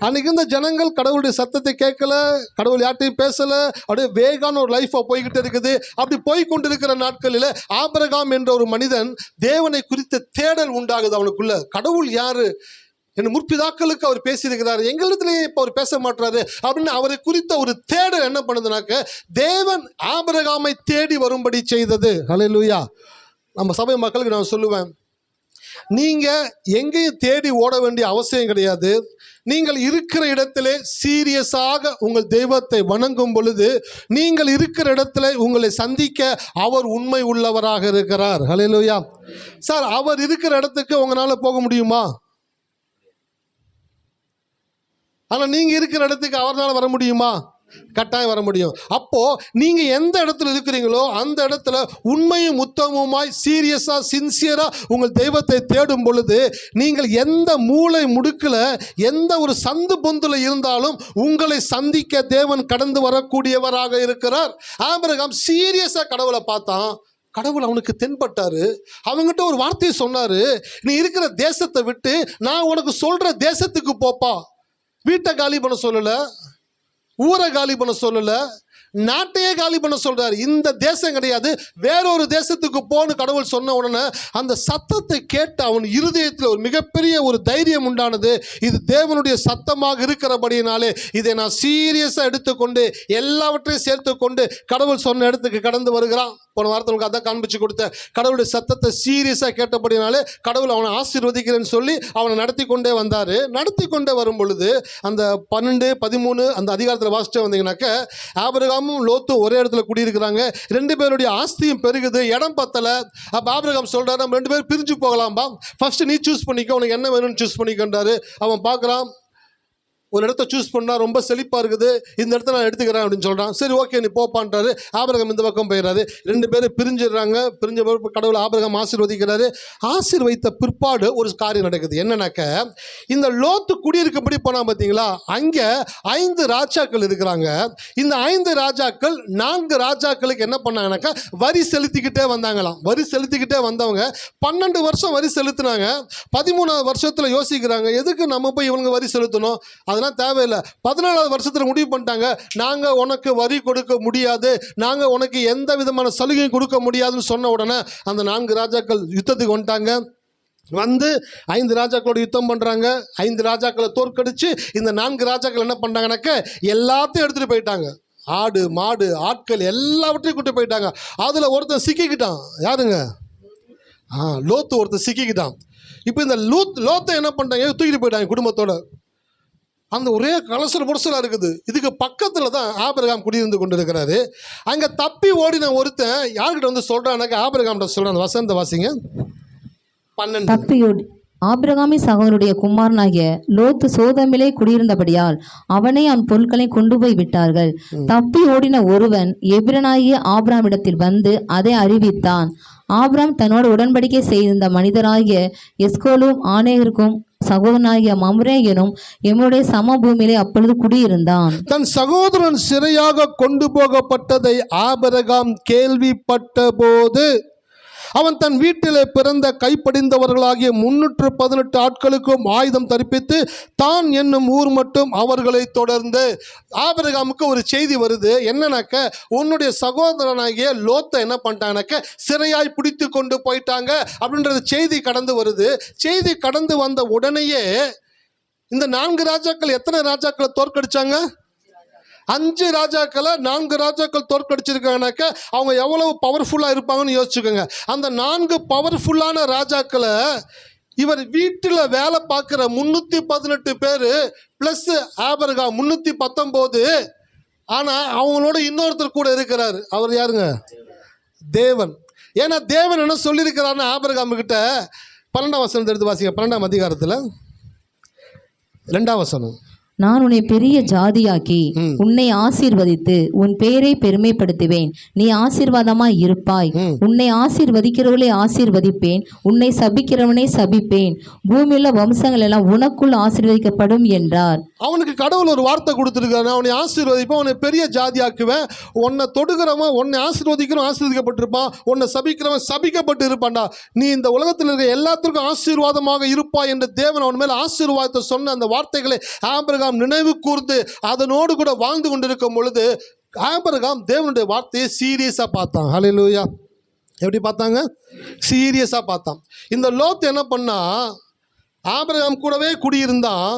அன்றைக்கி இந்த ஜனங்கள் கடவுளுடைய சத்தத்தை கேட்கல, கடவுள் யார்ட்டையும் பேசலை, அப்படியே வேகான ஒரு லைஃபாக போய்கிட்டு இருக்குது. அப்படி போய்கொண்டு இருக்கிற நாட்களில் ஆபிரகாம் என்ற ஒரு மனிதன் தேவனை குறித்த தேடல் உண்டாகுது அவனுக்குள்ள. கடவுள் யார், என் முற்பிதாக்களுக்கு அவர் பேசியிருக்கிறார், எங்களிடத்துலேயே இப்போ அவர் பேச மாட்டாரு அப்படின்னு அவரை குறித்த ஒரு தேடல் என்ன பண்ணுதுனாக்க தேவன் ஆபிரகாமை தேடி வரும்படி செய்தது. ஹல்லேலூயா. நம்ம சபை மக்களுக்கு நான் சொல்லுவேன், நீங்கள் எங்கேயும் தேடி ஓட வேண்டிய அவசியம் கிடையாது. நீங்கள் இருக்கிற இடத்திலே சீரியஸாக உங்கள் தெய்வத்தை வணங்கும் பொழுது நீங்கள் இருக்கிற இடத்துல உங்களை சந்திக்க அவர் உண்மை உள்ளவராக இருக்கிறார். ஹல்லேலூயா. சார், அவர் இருக்கிற இடத்துக்கு உங்களால் போக முடியுமா? ஆனால் நீங்கள் இருக்கிற இடத்துக்கு அவரால் வர முடியுமா? கட்டாயம் வர முடியும். அப்போ நீங்க எந்த இடத்துல இருக்கிறீங்களோ அந்த இடத்துல உண்மையும் உத்தமமாய் சீரியஸா சின்சியரா உங்கள் தெய்வத்தை தேடும் பொழுது நீங்கள் எந்த மூளை முடுக்கில் எந்த ஒரு சந்து பொந்துல இருந்தாலும் உங்களை சந்திக்க தேவன் கடந்து வரக்கூடியவராக இருக்கிறார். ஆபிரகாம் சீரியஸா கடவுளை பார்த்தான். கடவுள் அவனுக்கு தென்பட்டாரு. அவங்ககிட்ட ஒரு வார்த்தையை சொன்னாரு, நீ இருக்கிற தேசத்தை விட்டு நான் உனக்கு சொல்ற தேசத்துக்கு போப்பா. வீட்டை காலி பண்ண சொல்லல, ஊரை காலி பண்ண சொல்லல, நாட்டையே காலி பண்ண சொல்றாரு. இந்த தேசம் கிடையாது, வேறொரு தேசத்துக்கு போன்னு கடவுள் சொன்ன உடனே அந்த சத்தத்தை கேட்டு அவன் இருதயத்தில் ஒரு மிகப்பெரிய ஒரு தைரியம் உண்டானது. இது தேவனுடைய சத்தமாக இருக்கிறபடியினாலே இதை நான் சீரியஸா எடுத்துக்கொண்டு எல்லாவற்றையும் சேர்த்து கொண்டு கடவுள் சொன்ன இடத்துக்கு கடந்து வருகிறான். போன வாரத்தில் அதான் காண்பிச்சு கொடுத்த கடவுளுடைய சத்தத்தை சீரியஸாக கேட்டபடினாலே கடவுள் அவனை ஆசீர்வதிக்கிறேன்னு சொல்லி அவனை நடத்தி கொண்டே வந்தார். நடத்தி கொண்டே வரும் பொழுது அந்த 12, 13 அந்த அதிகாரத்தில் வாசிச்சு வந்தீங்கன்னாக்க ஆபிரகாமும் லோத்தும் ஒரே இடத்துல குடியிருக்கிறாங்க. 2 பேருடைய ஆஸ்தியும் பெருகுது, இடம் பத்தலை. அப்போ ஆபிரகாம் சொல்கிறார், நம்ம 2 பேரும் பிரிஞ்சு போகலாம்பா, ஃபர்ஸ்ட் நீ சூஸ் பண்ணிக்க, உனக்கு என்ன வேணும்னு சூஸ் பண்ணிக்கின்றாரு. அவன் பார்க்குறான், ஒரு இடத்த சூஸ் பண்ணால் ரொம்ப செழிப்பாக இருக்குது, இந்த இடத்த நான் எடுத்துக்கிறேன் அப்படின்னு சொல்கிறான். சரி ஓகே நீ போப்பான்றாரு. ஆபிரகாம் இந்த பக்கம் போயிடுறாரு. 2 பேரும் பிரிஞ்சிடுறாங்க. பிரிஞ்ச கடவுள் ஆபிரகாம் ஆசீர்வதிக்கிறாரு. ஆசீர்வதித்த பிற்பாடு ஒரு காரியம் நடக்குது. என்னன்னாக்க இந்த லோத்து குடியிருக்கும்படி போனால் பார்த்தீங்களா, அங்கே 5 ராஜாக்கள் இருக்கிறாங்க. இந்த 5 ராஜாக்கள் 4 ராஜாக்களுக்கு என்ன பண்ணாங்கனாக்கா வரி செலுத்திக்கிட்டே வந்தாங்களாம். வரி செலுத்திக்கிட்டே வந்தவங்க 12 வருஷம் வரி செலுத்தினாங்க. 13ஆவது வருஷத்தில் யோசிக்கிறாங்க, எதுக்கு நம்ம போய் இவங்க வரி செலுத்தணும், அதெல்லாம் தேவையில்லை. 14ஆவது வருஷத்தில் முடிவு பண்ணிட்டாங்க, நாங்கள் உனக்கு வரி கொடுக்க முடியாது, நாங்கள் உனக்கு எந்த விதமான சலுகையும் கொடுக்க முடியாதுன்னு சொன்ன உடனே அந்த 4 ராஜாக்கள் யுத்தத்துக்கு வந்துட்டாங்க. வந்து 5 ராஜாக்களோட யுத்தம் பண்ணுறாங்க. 5 ராஜாக்களை தோற்கடிச்சு இந்த 4 ராஜாக்கள் என்ன பண்ணுறாங்கனாக்க எல்லாத்தையும் எடுத்துகிட்டு போயிட்டாங்க. ஆடு மாடு ஆட்கள் எல்லாவற்றையும் கூட்டு போயிட்டாங்க. அதில் ஒருத்தன் சிக்கிக்கிட்டான். யாருங்க? லோத்து ஒருத்தன் சிக்கிக்கிட்டான். இப்போ இந்த லோத்தை என்ன பண்ணிட்டாங்க, தூக்கிட்டு போயிட்டாங்க குடும்பத்தோட. அந்த ஒரே கலசல் புரசலாக இருக்குது. இதுக்கு பக்கத்தில் தான் ஆபிரகாம் குடியிருந்து கொண்டு இருக்கிறாரு. அங்கே தப்பி ஓடின ஒருத்தன் யார்கிட்ட வந்து சொல்கிறான்னாக்க ஆபிரகாம்கிட்ட சொல்கிறான். வசந்த வாசிங்க 12. தப்பியோடி ஆபிரகாமின் சகோதரனுடைய குமாரனாகிய லோத்து சோதமிலே குடியிருந்தபடியால் அவனை அவன் பொருட்களை கொண்டு போய் விட்டார்கள். தப்பி ஓடின ஒருவன் எபிரனாகிய ஆபிரகாமிடத்தில் வந்து அதை அறிவித்தான். ஆபிரகாம் தன்னோடு உடன்படிக்கை செய்திருந்த மனிதராகிய எஸ்கோலும் ஆனேகருக்கும் சகோதரனாகிய மம்ரே எனும் எம்முடைய சமபூமியிலே அப்பொழுது குடியிருந்தான். தன் சகோதரன் சிறையாக கொண்டு போகப்பட்டதை ஆபிரகாம் கேள்விப்பட்ட போது அவன் தன் வீட்டிலே பிறந்த கைப்படிந்தவர்களாகிய 318 ஆட்களுக்கும் ஆயுதம் தரிப்பித்து தான் என்னும் ஊர் மட்டும் அவர்களை தொடர்ந்து. ஆபிரகாமுக்கு ஒரு செய்தி வருது. என்னன்னாக்க உன்னுடைய சகோதரனாகிய லோத்தை என்ன பண்ணிட்டாங்கனாக்க சிறையாய் பிடித்து கொண்டு போயிட்டாங்க அப்படின்றது செய்தி கடந்து வருது. செய்தி கடந்து வந்த உடனேயே இந்த 4 ராஜாக்கள் எத்தனை ராஜாக்களை தோற்கடிச்சாங்க? 5 ராஜாக்களை 4 ராஜாக்கள் தோற்கடிச்சிருக்காங்கனாக்க அவங்க எவ்வளவு பவர்ஃபுல்லாக இருப்பாங்கன்னு யோசிச்சுக்கோங்க. அந்த 4 பவர்ஃபுல்லான ராஜாக்களை இவர் வீட்டில் வேலை பார்க்குற 318 பேர் ப்ளஸ் ஆபிரகாம் 319. ஆனால் அவங்களோட இன்னொருத்தர் கூட இருக்கிறார். அவர் யாருங்க? தேவன். ஏன்னா தேவன் என்ன சொல்லியிருக்கிறாருன்னு ஆபிரகாம் கிட்ட 12ஆம் வசனத்தை எடுத்து வாசிங்க. 12ஆம் அதிகாரத்தில் 2ஆம் வசனம். நான் உன்னை பெரிய ஜாதியாக்கி உன்னை ஆசீர்வதித்து உன் பெயரை பெருமைப்படுத்துவேன், நீ ஆசீர்வாதமாய் இருப்பாய். உன்னை ஆசீர்வதிக்கிறவளை ஆசீர்வதிப்பேன், உன்னை சபிக்கிறவனை சபிப்பேன், பூமியுள்ள வம்சங்கள் எல்லாம் உனக்குள் ஆசீர்வதிக்கப்படும் என்றார். அவனுக்கு கடவுள் ஒரு வார்த்தை கொடுத்துருக்காரு, அவனை ஆசீர்வதிப்பான், உன்னை பெரிய ஜாதியாக்குவேன், உன்னை தொடுகிறவன் உன்னை ஆசீர்வதிக்கிறவன் ஆசீர்வதிக்கப்பட்டிருப்பான், உன்னை சபிக்கிறவன் சபிக்கப்பட்டு இருப்பான்டா, நீ இந்த உலகத்தில் இருக்கிற எல்லாத்திற்கும் ஆசீர்வாதமாக இருப்பாய் என்று தேவன் அவன் மேல் ஆசீர்வாதத்தை சொன்ன அந்த வார்த்தைகளை ஆபிரகாம் நினைவு கூர்ந்து அதனோடு கூட வாழ்ந்து கொண்டிருக்கும் பொழுது ஆபிரகாம் தேவனுடைய வார்த்தையை சீரியஸா பார்த்தான். ஹல்லேலூயா. எப்படி பார்த்தாங்க? சீரியஸா பார்த்தான். இந்த லோத் என்ன பண்ணா, ஆபிரகாம் கூடவே குடியிருந்தான்.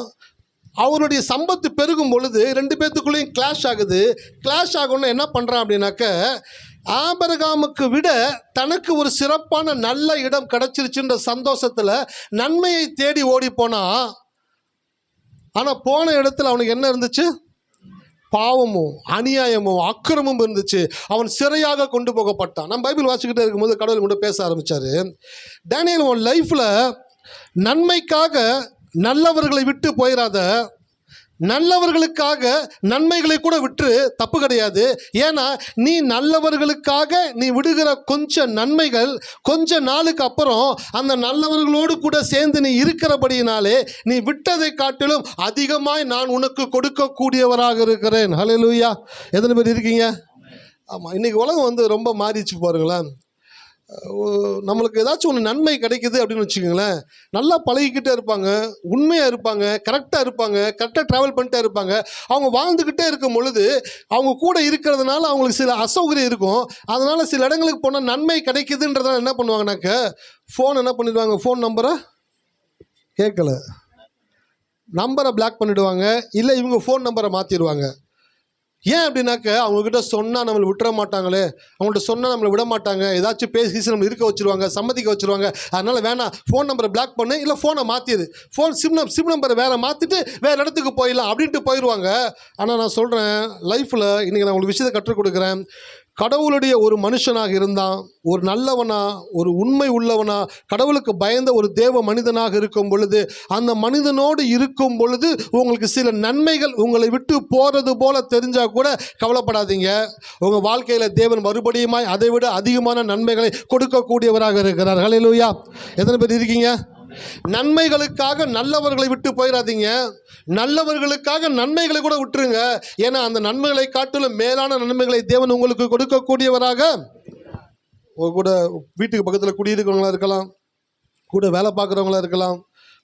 அவருடைய சம்பத்து பெருகும் பொழுது 2 பேத்துக்குள்ளேயும் கிளாஷ் ஆகுது. கிளாஷ் ஆகணும்னா என்ன பண்ணுறான் அப்படின்னாக்க, ஆபிரகாமுக்கு விட தனக்கு ஒரு சிறப்பான நல்ல இடம் கிடைச்சிருச்சுன்ற சந்தோஷத்தில் நன்மையை தேடி ஓடி போனான். ஆனால் போன இடத்துல அவனுக்கு என்ன இருந்துச்சு? பாவமும் அநியாயமும் அக்கிரமும் இருந்துச்சு. அவன் சிறையாக கொண்டு போகப்பட்டான். நம்ம பைபிள் வாசிக்கிட்டே இருக்கும்போது கடவுள் கூட பேச ஆரம்பித்தார். டேனியல், உன் லைஃப்பில் நன்மைக்காக நல்லவர்களை விட்டு போயிடாத, நல்லவர்களுக்காக நன்மைகளை கூட விட்டுரு, தப்பு கிடையாது. ஏன்னா நீ நல்லவர்களுக்காக நீ விடுகிற கொஞ்சம் நன்மைகள் கொஞ்ச நாளுக்கு அப்புறம் அந்த நல்லவர்களோடு கூட சேர்ந்து நீ இருக்கிறபடியினாலே நீ விட்டதை காட்டிலும் அதிகமாய் நான் உனக்கு கொடுக்கக்கூடியவராக இருக்கிறேன். ஹல்லேலூயா. எத்தனை பேர் இருக்கீங்க? ஆமாம், இன்றைக்கி உலகம் ரொம்ப மாறிச்சு பாருங்களேன். நம்மளுக்கு ஏதாச்சும் ஒன்று நன்மை கிடைக்குது அப்படின்னு வச்சுக்கோங்களேன், நல்லா பழகிக்கிட்டே இருப்பாங்க, உண்மையாக இருப்பாங்க, கரெக்டாக இருப்பாங்க, கரெக்டாக ட்ராவல் பண்ணிட்டே இருப்பாங்க. அவங்க வாழ்ந்துக்கிட்டே இருக்கும் பொழுது அவங்க கூட இருக்கிறதுனால அவங்களுக்கு சில அசௌகரியம் இருக்கும். அதனால் சில இடங்களுக்கு போனால் நன்மை கிடைக்குதுன்றதால என்ன பண்ணுவாங்கனாக்க ஃபோன் என்ன பண்ணிடுவாங்க, ஃபோன் நம்பரை கேட்கல நம்பரை பிளாக் பண்ணிவிடுவாங்க, இல்லை இவங்க ஃபோன் நம்பரை மாற்றிடுவாங்க. ஏன் அப்படின்னாக்க அவங்கக்கிட்ட சொன்னால் நம்மளை விட்டுற மாட்டாங்களே, அவங்கள்ட்ட சொன்னால் நம்மளை விட மாட்டாங்க, ஏதாச்சும் பேசி நம்மளை இருக்க வச்சுருவாங்க, சம்மதிக்க வச்சுருவாங்க. அதனால் வேணாம், ஃபோன் நம்பரை பிளாக் பண்ணு, இல்லை ஃபோனை மாற்றிடு, சிம் நம்பரை வேறு மாற்றிட்டு வேறு இடத்துக்கு போயிடலாம் அப்படின்ட்டு போயிடுவாங்க. ஆனால் நான் சொல்கிறேன், லைஃப்பில் இன்றைக்கி நான் உங்களுக்கு விஷயத்தை கற்றுக் கொடுக்குறேன். கடவுளுடைய ஒரு மனுஷனாக இருந்தான், ஒரு நல்லவனா, ஒரு உண்மை உள்ளவனா, கடவுளுக்கு பயந்த ஒரு தேவ மனிதனாக இருக்கும் பொழுது, அந்த மனிதனோடு இருக்கும் பொழுது உங்களுக்கு சில நன்மைகள் உங்களை விட்டு போகிறது போல தெரிஞ்சால் கூட கவலைப்படாதீங்க. உங்கள் வாழ்க்கையில் தேவன் மறுபடியுமாய் அதை விட அதிகமான நன்மைகளை கொடுக்கக்கூடியவராக இருக்கிறார். ஹல்லேலூயா. எத்தனை பேர் இருக்கீங்க? நன்மைகளுக்காக நல்லவர்களை விட்டு போயிடாதீங்க, நல்லவர்களுக்காக நன்மைகளை கூட விட்டுருங்க. ஏன்னா அந்த நன்மைகளை காட்டிலும் மேலான நன்மைகளை தேவன் உங்களுக்கு கொடுக்கக்கூடியவராக. கூட வீட்டுக்கு பக்கத்தில் குடியிருக்கிறவங்களா இருக்கலாம், கூட வேலை பார்க்குறவங்களா இருக்கலாம்,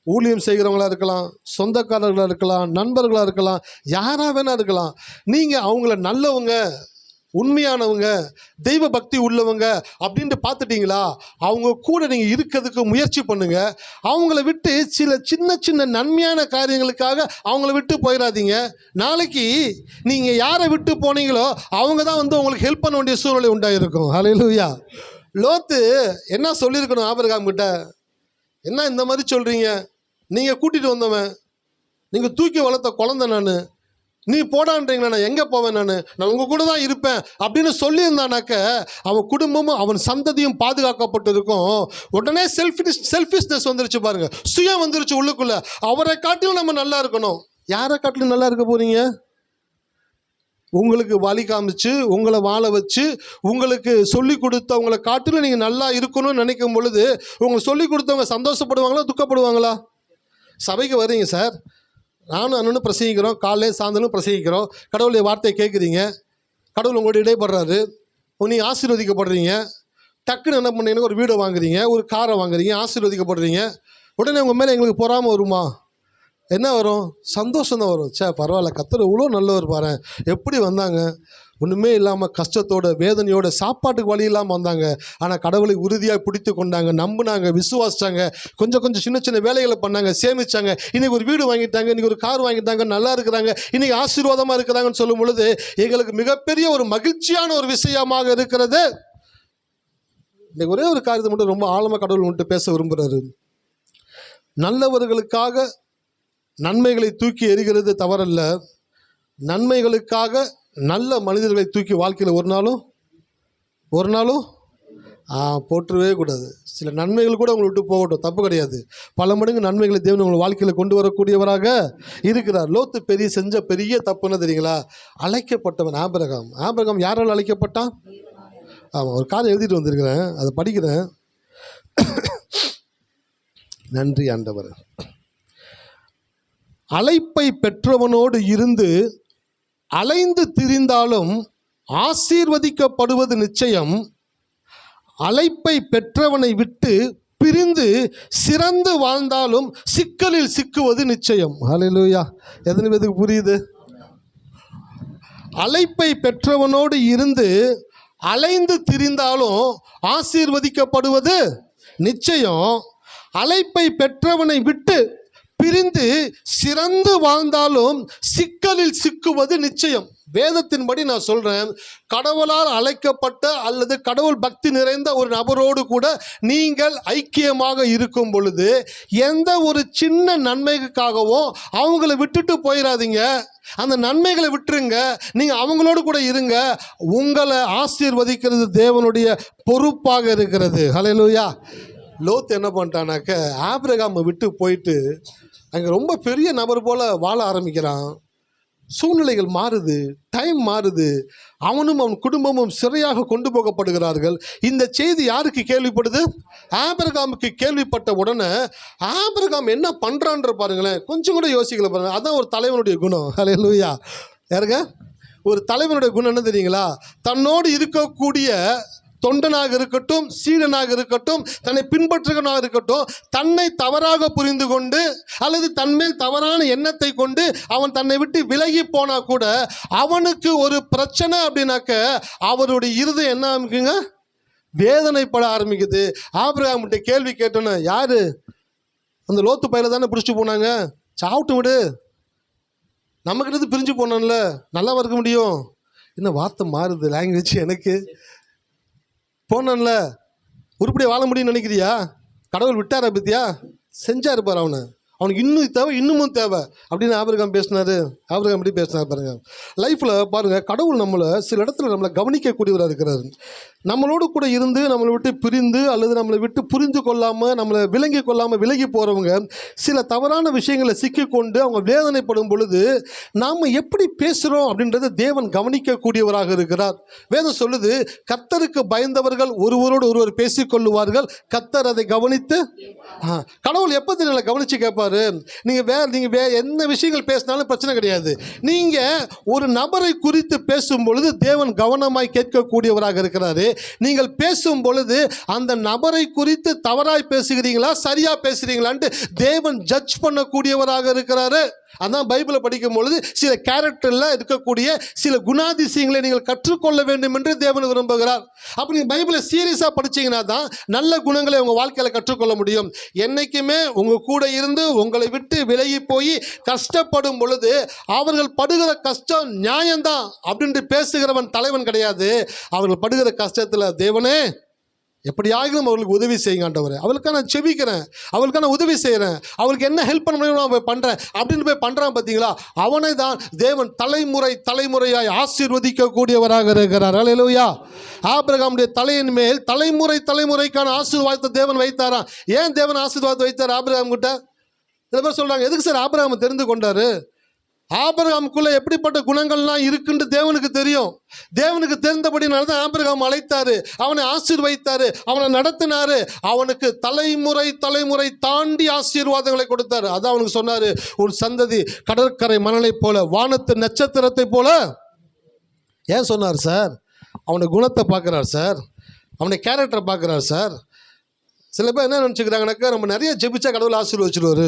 ஊழியம் செய்கிறவங்களா இருக்கலாம், சொந்தக்காரர்களாக இருக்கலாம், நண்பர்களாக இருக்கலாம், யாராக வேணா இருக்கலாம். நீங்கள் அவங்கள நல்லவங்க, உண்மையானவங்க, தெய்வ பக்தி உள்ளவங்க அப்படின்ட்டு பார்த்துட்டிங்களா, அவங்க கூட நீங்கள் இருக்கிறதுக்கு முயற்சி பண்ணுங்க. அவங்கள விட்டு சில சின்ன சின்ன நன்மையான காரியங்களுக்காக அவங்கள விட்டு போயிடாதீங்க. நாளைக்கு நீங்கள் யாரை விட்டு போனீங்களோ அவங்க தான் உங்களுக்கு ஹெல்ப் பண்ண வேண்டிய சூழ்நிலை உண்டாயிருக்கும். ஹல்லேலூயா. லோத்து என்ன சொல்லியிருக்கணும் ஆபிரகாம் கிட்ட? என்ன இந்த மாதிரி சொல்கிறீங்க, நீங்கள் கூட்டிகிட்டு வந்தவன், நீங்கள் தூக்கி வளர்த்த குழந்தை, நீ போடான்றீங்களா, நான் எங்கே போவேன், நான் உங்கள் கூட தான் இருப்பேன் அப்படின்னு சொல்லியிருந்தானாக்க அவன் குடும்பமும் அவன் சந்ததியும் பாதுகாக்கப்பட்டிருக்கும். உடனே செல்ஃபிஷ்னஸ் வந்துருச்சு பாருங்க, சுயம் வந்துருச்சு உள்ளுக்குள்ள. அவரை காட்டிலும் நம்ம நல்லா இருக்கணும். யாரை காட்டிலும் நல்லா இருக்க போறீங்க? உங்களுக்கு வழி காமிச்சு உங்களை வாழ வச்சு உங்களுக்கு சொல்லி கொடுத்தவங்களை காட்டிலும் நீங்கள் நல்லா இருக்கணும்னு நினைக்கும் பொழுது உங்களுக்கு சொல்லி கொடுத்தவங்க சந்தோஷப்படுவாங்களா, துக்கப்படுவாங்களா? சபைக்கு வர்றீங்க சார், நானும் அண்ணனும் பிரசங்கிக்கிறோம், காலையில் சாயந்தரம் பிரசங்கிக்கிறோம், கடவுளுடைய வார்த்தையை கேட்குறீங்க, கடவுள் உங்களோட இடைப்படுறாரு, நீங்கள் ஆசீர்வதிக்கப்படுறீங்க. டக்குன்னு என்ன பண்ணீங்கன்னா ஒரு வீடை வாங்குறீங்க, ஒரு காரை வாங்குறீங்க, ஆசீர்வதிக்கப்படுறீங்க. உடனே உங்கள் மேலே எங்களுக்கு பொறாமை வருமா? என்ன வரும்? சந்தோஷம் தான் வரும். பரவாயில்ல, கர்த்தர் இவ்வளோ நல்லவர் பாரு, எப்படி வந்தாங்க, ஒன்றுமே இல்லாமல் கஷ்டத்தோட வேதனையோட சாப்பாட்டுக்கு வழி இல்லாமல் வந்தாங்க, ஆனால் கடவுளை உறுதியாக பிடித்து கொண்டாங்க, நம்பினாங்க, விசுவாசித்தாங்க, கொஞ்சம் சின்ன சின்ன வேலைகளை பண்ணாங்க, சேமித்தாங்க, இன்றைக்கி ஒரு வீடு வாங்கிட்டாங்க, இன்றைக்கி ஒரு கார் வாங்கிட்டாங்க, நல்லா இருக்கிறாங்க, இன்றைக்கி ஆசீர்வாதமாக இருக்கிறாங்கன்னு சொல்லும் பொழுது எங்களுக்கு மிகப்பெரிய ஒரு மகிழ்ச்சியான ஒரு விஷயமாக இருக்கிறது. இன்றைக்கி ஒரே ஒரு காரியத்தை மட்டும் ரொம்ப ஆழமாக கடவுள் மட்டும் பேச விரும்புகிறாரு. நல்லவர்களுக்காக நன்மைகளை தூக்கி எறிகிறது தவறல்ல, நன்மைகளுக்காக நல்ல மனிதர்களை தூக்கி வாழ்க்கையில் ஒரு நாளும் போற்றவே கூடாது. சில நன்மைகள் கூட உங்களை விட்டு போகட்டும், தப்பு கிடையாது. பல மடங்கு நன்மைகளை தேவன் உங்கள் வாழ்க்கையில் கொண்டு வரக்கூடியவராக இருக்கிறார். லோத்து செஞ்ச பெரிய தப்புன்னு தெரியுங்களா? அழைக்கப்பட்டவன் ஆபிரகாம் யாரால் அழைக்கப்பட்டான்? ஆமாம், ஒரு காரியம் எழுதிட்டு வந்திருக்கிறேன், அதை படிக்கிறேன். நன்றி ஆண்டவர். அழைப்பை பெற்றவனோடு இருந்து அலைந்து திரிந்தாலும் ஆசீர்வதிக்கப்படுவது நிச்சயம், அழைப்பை பெற்றவனை விட்டு பிரிந்து சிறந்து வாழ்ந்தாலும் சிக்கலில் சிக்குவது நிச்சயம். ஹல்லேலூயா. எத்தனை பேருக்கு புரியுது? அழைப்பை பெற்றவனோடு இருந்து அலைந்து திரிந்தாலும் ஆசீர்வதிக்கப்படுவது நிச்சயம், அழைப்பை பெற்றவனை விட்டு பிரிந்து சிறந்து வாழ்ந்தாலும் சிக்கலில் சிக்குவது நிச்சயம். வேதத்தின்படி நான் சொல்கிறேன், கடவுளால் அழைக்கப்பட்ட அல்லது கடவுள் பக்தி நிறைந்த ஒரு நபரோடு கூட நீங்கள் ஐக்கியமாக இருக்கும் பொழுது எந்த ஒரு சின்ன நன்மைக்காகவும் அவங்கள விட்டுட்டு போயிடாதீங்க. அந்த நன்மைகளை விட்டுருங்க, நீங்கள் அவங்களோடு கூட இருங்க. உங்களை ஆசீர்வதிக்கிறது தேவனுடைய பொறுப்பாக இருக்கிறது. ஹல்லேலூயா. லோத் என்ன பண்ணிட்டானாக்க ஆபிரகாமை விட்டு போயிட்டு அங்கே ரொம்ப பெரிய நபர் போல் வாழ ஆரம்பிக்கிறான். சூழ்நிலைகள் மாறுது, டைம் மாறுது. அவனும் அவன் குடும்பமும் சிறையாக கொண்டு போகப்படுகிறார்கள். இந்த செய்தி யாருக்கு கேள்விப்படுது? ஆபிரகாமுக்கு கேள்விப்பட்ட உடனே ஆபிரகாம் என்ன பண்ணுறான்ற பாருங்களேன். கொஞ்சம் கூட யோசிக்கல பாருங்க. அதான் ஒரு தலைவனுடைய குணம். ஹல்லேலூயா. யாருங்க? ஒரு தலைவனுடைய குணம் என்ன தெரியுங்களா? தன்னோடு இருக்கக்கூடிய தொண்டனாக இருக்கட்டும், சீடனாக இருக்கட்டும், தன்னை பின்பற்றுகிறவனாக இருக்கட்டும், தன்னை தவறாக புரிந்து கொண்டு அல்லது தன்மேல் தவறான எண்ணத்தை கொண்டு அவன் தன்னை விட்டு விலகி போனா கூட அவனுக்கு ஒரு பிரச்சனை அப்படின்னாக்க அவருடைய இருதயம் என்ன ஆரம்பிக்குங்க? வேதனைப்பட ஆரம்பிக்குது. ஆபிரகாம்கிட்ட கேள்வி கேட்டோன்னு, யாரு அந்த லோத்து பையில தானே பிடிச்சிட்டு போனாங்க, சாப்பிட்டு விடு, நமக்கிட்ட பிரிஞ்சு போனான்ல, நல்லா இருக்க முடியும். என்ன வார்த்தை மாறுது, லாங்குவேஜ் எனக்கு. போனான்ல, உருப்படியாக வாழ முடியும்னு நினைக்கிறியா? கடவுள் விட்டாரா பத்தியா? செஞ்சாரு பாரு. அவனுக்கு இன்னும் தேவை, இன்னமும் தேவை அப்படின்னு ஆபிரகாம் பேசினாரு. ஆபிரகாம் எப்படி பேசினார் பாருங்க. லைஃப்பில் பாருங்கள், கடவுள் நம்மளை சில இடத்துல நம்மளை கவனிக்கக்கூடியவராக இருக்கிறாரு. நம்மளோடு கூட இருந்து நம்மளை விட்டு பிரிந்து அல்லது நம்மளை விட்டு புரிந்து கொள்ளாமல் நம்மளை விளங்கி கொள்ளாமல் விலகி போகிறவங்க சில தவறான விஷயங்களை சிக்கிக்கொண்டு அவங்க வேதனைப்படும் பொழுது நாம் எப்படி பேசுகிறோம் அப்படின்றத தேவன் கவனிக்கக்கூடியவராக இருக்கிறார். வேதம் சொல்லுது, கர்த்தருக்கு பயந்தவர்கள் ஒருவரோடு ஒருவர் பேசிக்கொள்ளுவார்கள், கர்த்தர் அதை கவனித்து. கடவுள் எப்போ தெரியல கவனித்து கேட்பாரு. நீங்கள் என்ன விஷயங்கள் பேசினாலும் பிரச்சனை கிடையாது. நீங்கள் ஒரு நபரை குறித்து பேசும் பொழுது தேவன் கவனமாய் கேட்கக்கூடியவராக இருக்கிறாரு. நீங்கள் பேசும் பொழுது அந்த நபரை குறித்து தவறாய் பேசுகிறீங்களா சரியா பேசுகிறீங்களான்ட்டு தேவன் ஜட்ஜ் பண்ணக்கூடியவராக இருக்கிறாரு. அதான் பைபிளை படிக்கும் பொழுது சில கேரக்டரில் இருக்கக்கூடிய சில குணாதிசயங்களை நீங்கள் கற்றுக்கொள்ள வேண்டும் என்று தேவன் விரும்புகிறார். அப்போ நீங்கள் பைபிளை சீரியஸாக படிச்சீங்கன்னா தான் நல்ல குணங்களை உங்கள் வாழ்க்கையில் கற்றுக்கொள்ள முடியும். என்றைக்குமே உங்கள் கூட இருந்து உங்களை விட்டு விலகி போய் கஷ்டப்படும் பொழுது அவர்கள் படுகிற கஷ்டம் நியாயம்தான் அப்படின்ட்டு பேசுகிறவன் தலைவன் கிடையாது. அவர்கள் படுகிற கஷ்டத்தில் தேவனே எப்படியாகிலும் அவர்களுக்கு உதவி செய்யுங்க ஆண்டவரே, அவளுக்காக நான் செபிக்கிறேன், அவளுக்காக நான் உதவி செய்கிறேன், அவளுக்கு என்ன ஹெல்ப் பண்ண முடியும் நான் போய் பண்ணுறேன் அப்படின்னு போய் பண்ணுறான். பார்த்தீங்களா? அவனை தான் தேவன் தலைமுறை தலைமுறையாய் ஆசீர்வதிக்கக்கூடியவராக இருக்கிறார். அல்லேலூயா. ஆபிரகாமுடைய தலையின் மேல் தலைமுறை தலைமுறைக்கான ஆசீர்வாதத்தை தேவன் வைத்தாராம். ஏன் தேவன் ஆசீர்வாதத்தை வைத்தார் ஆபிரகாம் கிட்ட? சில பேர் சொல்கிறாங்க, எதுக்கு சார் ஆபிரகாம் தெரிந்து கொண்டாரு? ஆபிரகாமுக்குள்ள எப்படிப்பட்ட குணங்கள்லாம் இருக்குன்னு தேவனுக்கு தெரியும். தேவனுக்கு தெரிந்தபடினால தான் ஆபிரகாம் அழைத்தாரு, அவனை ஆசீர்வதித்தாரு, அவனை நடத்தினாரு, அவனுக்கு தலைமுறை தலைமுறை தாண்டி ஆசீர்வாதங்களை கொடுத்தாரு. அதான் அவனுக்கு சொன்னாரு, ஒரு சந்ததி கடற்கரை மணலை போல, வானத்து நட்சத்திரத்தை போல. ஏன் சொன்னார் சார்? அவனுடைய குணத்தை பார்க்குறார் சார், அவனுடைய கேரக்டரை பார்க்குறார் சார். சில பேர் என்ன நினச்சிக்கிறாங்கனாக்கா, நம்ம நிறைய ஜெபிச்சா கடவுள் ஆசீர்வதிச்சிருவாரு,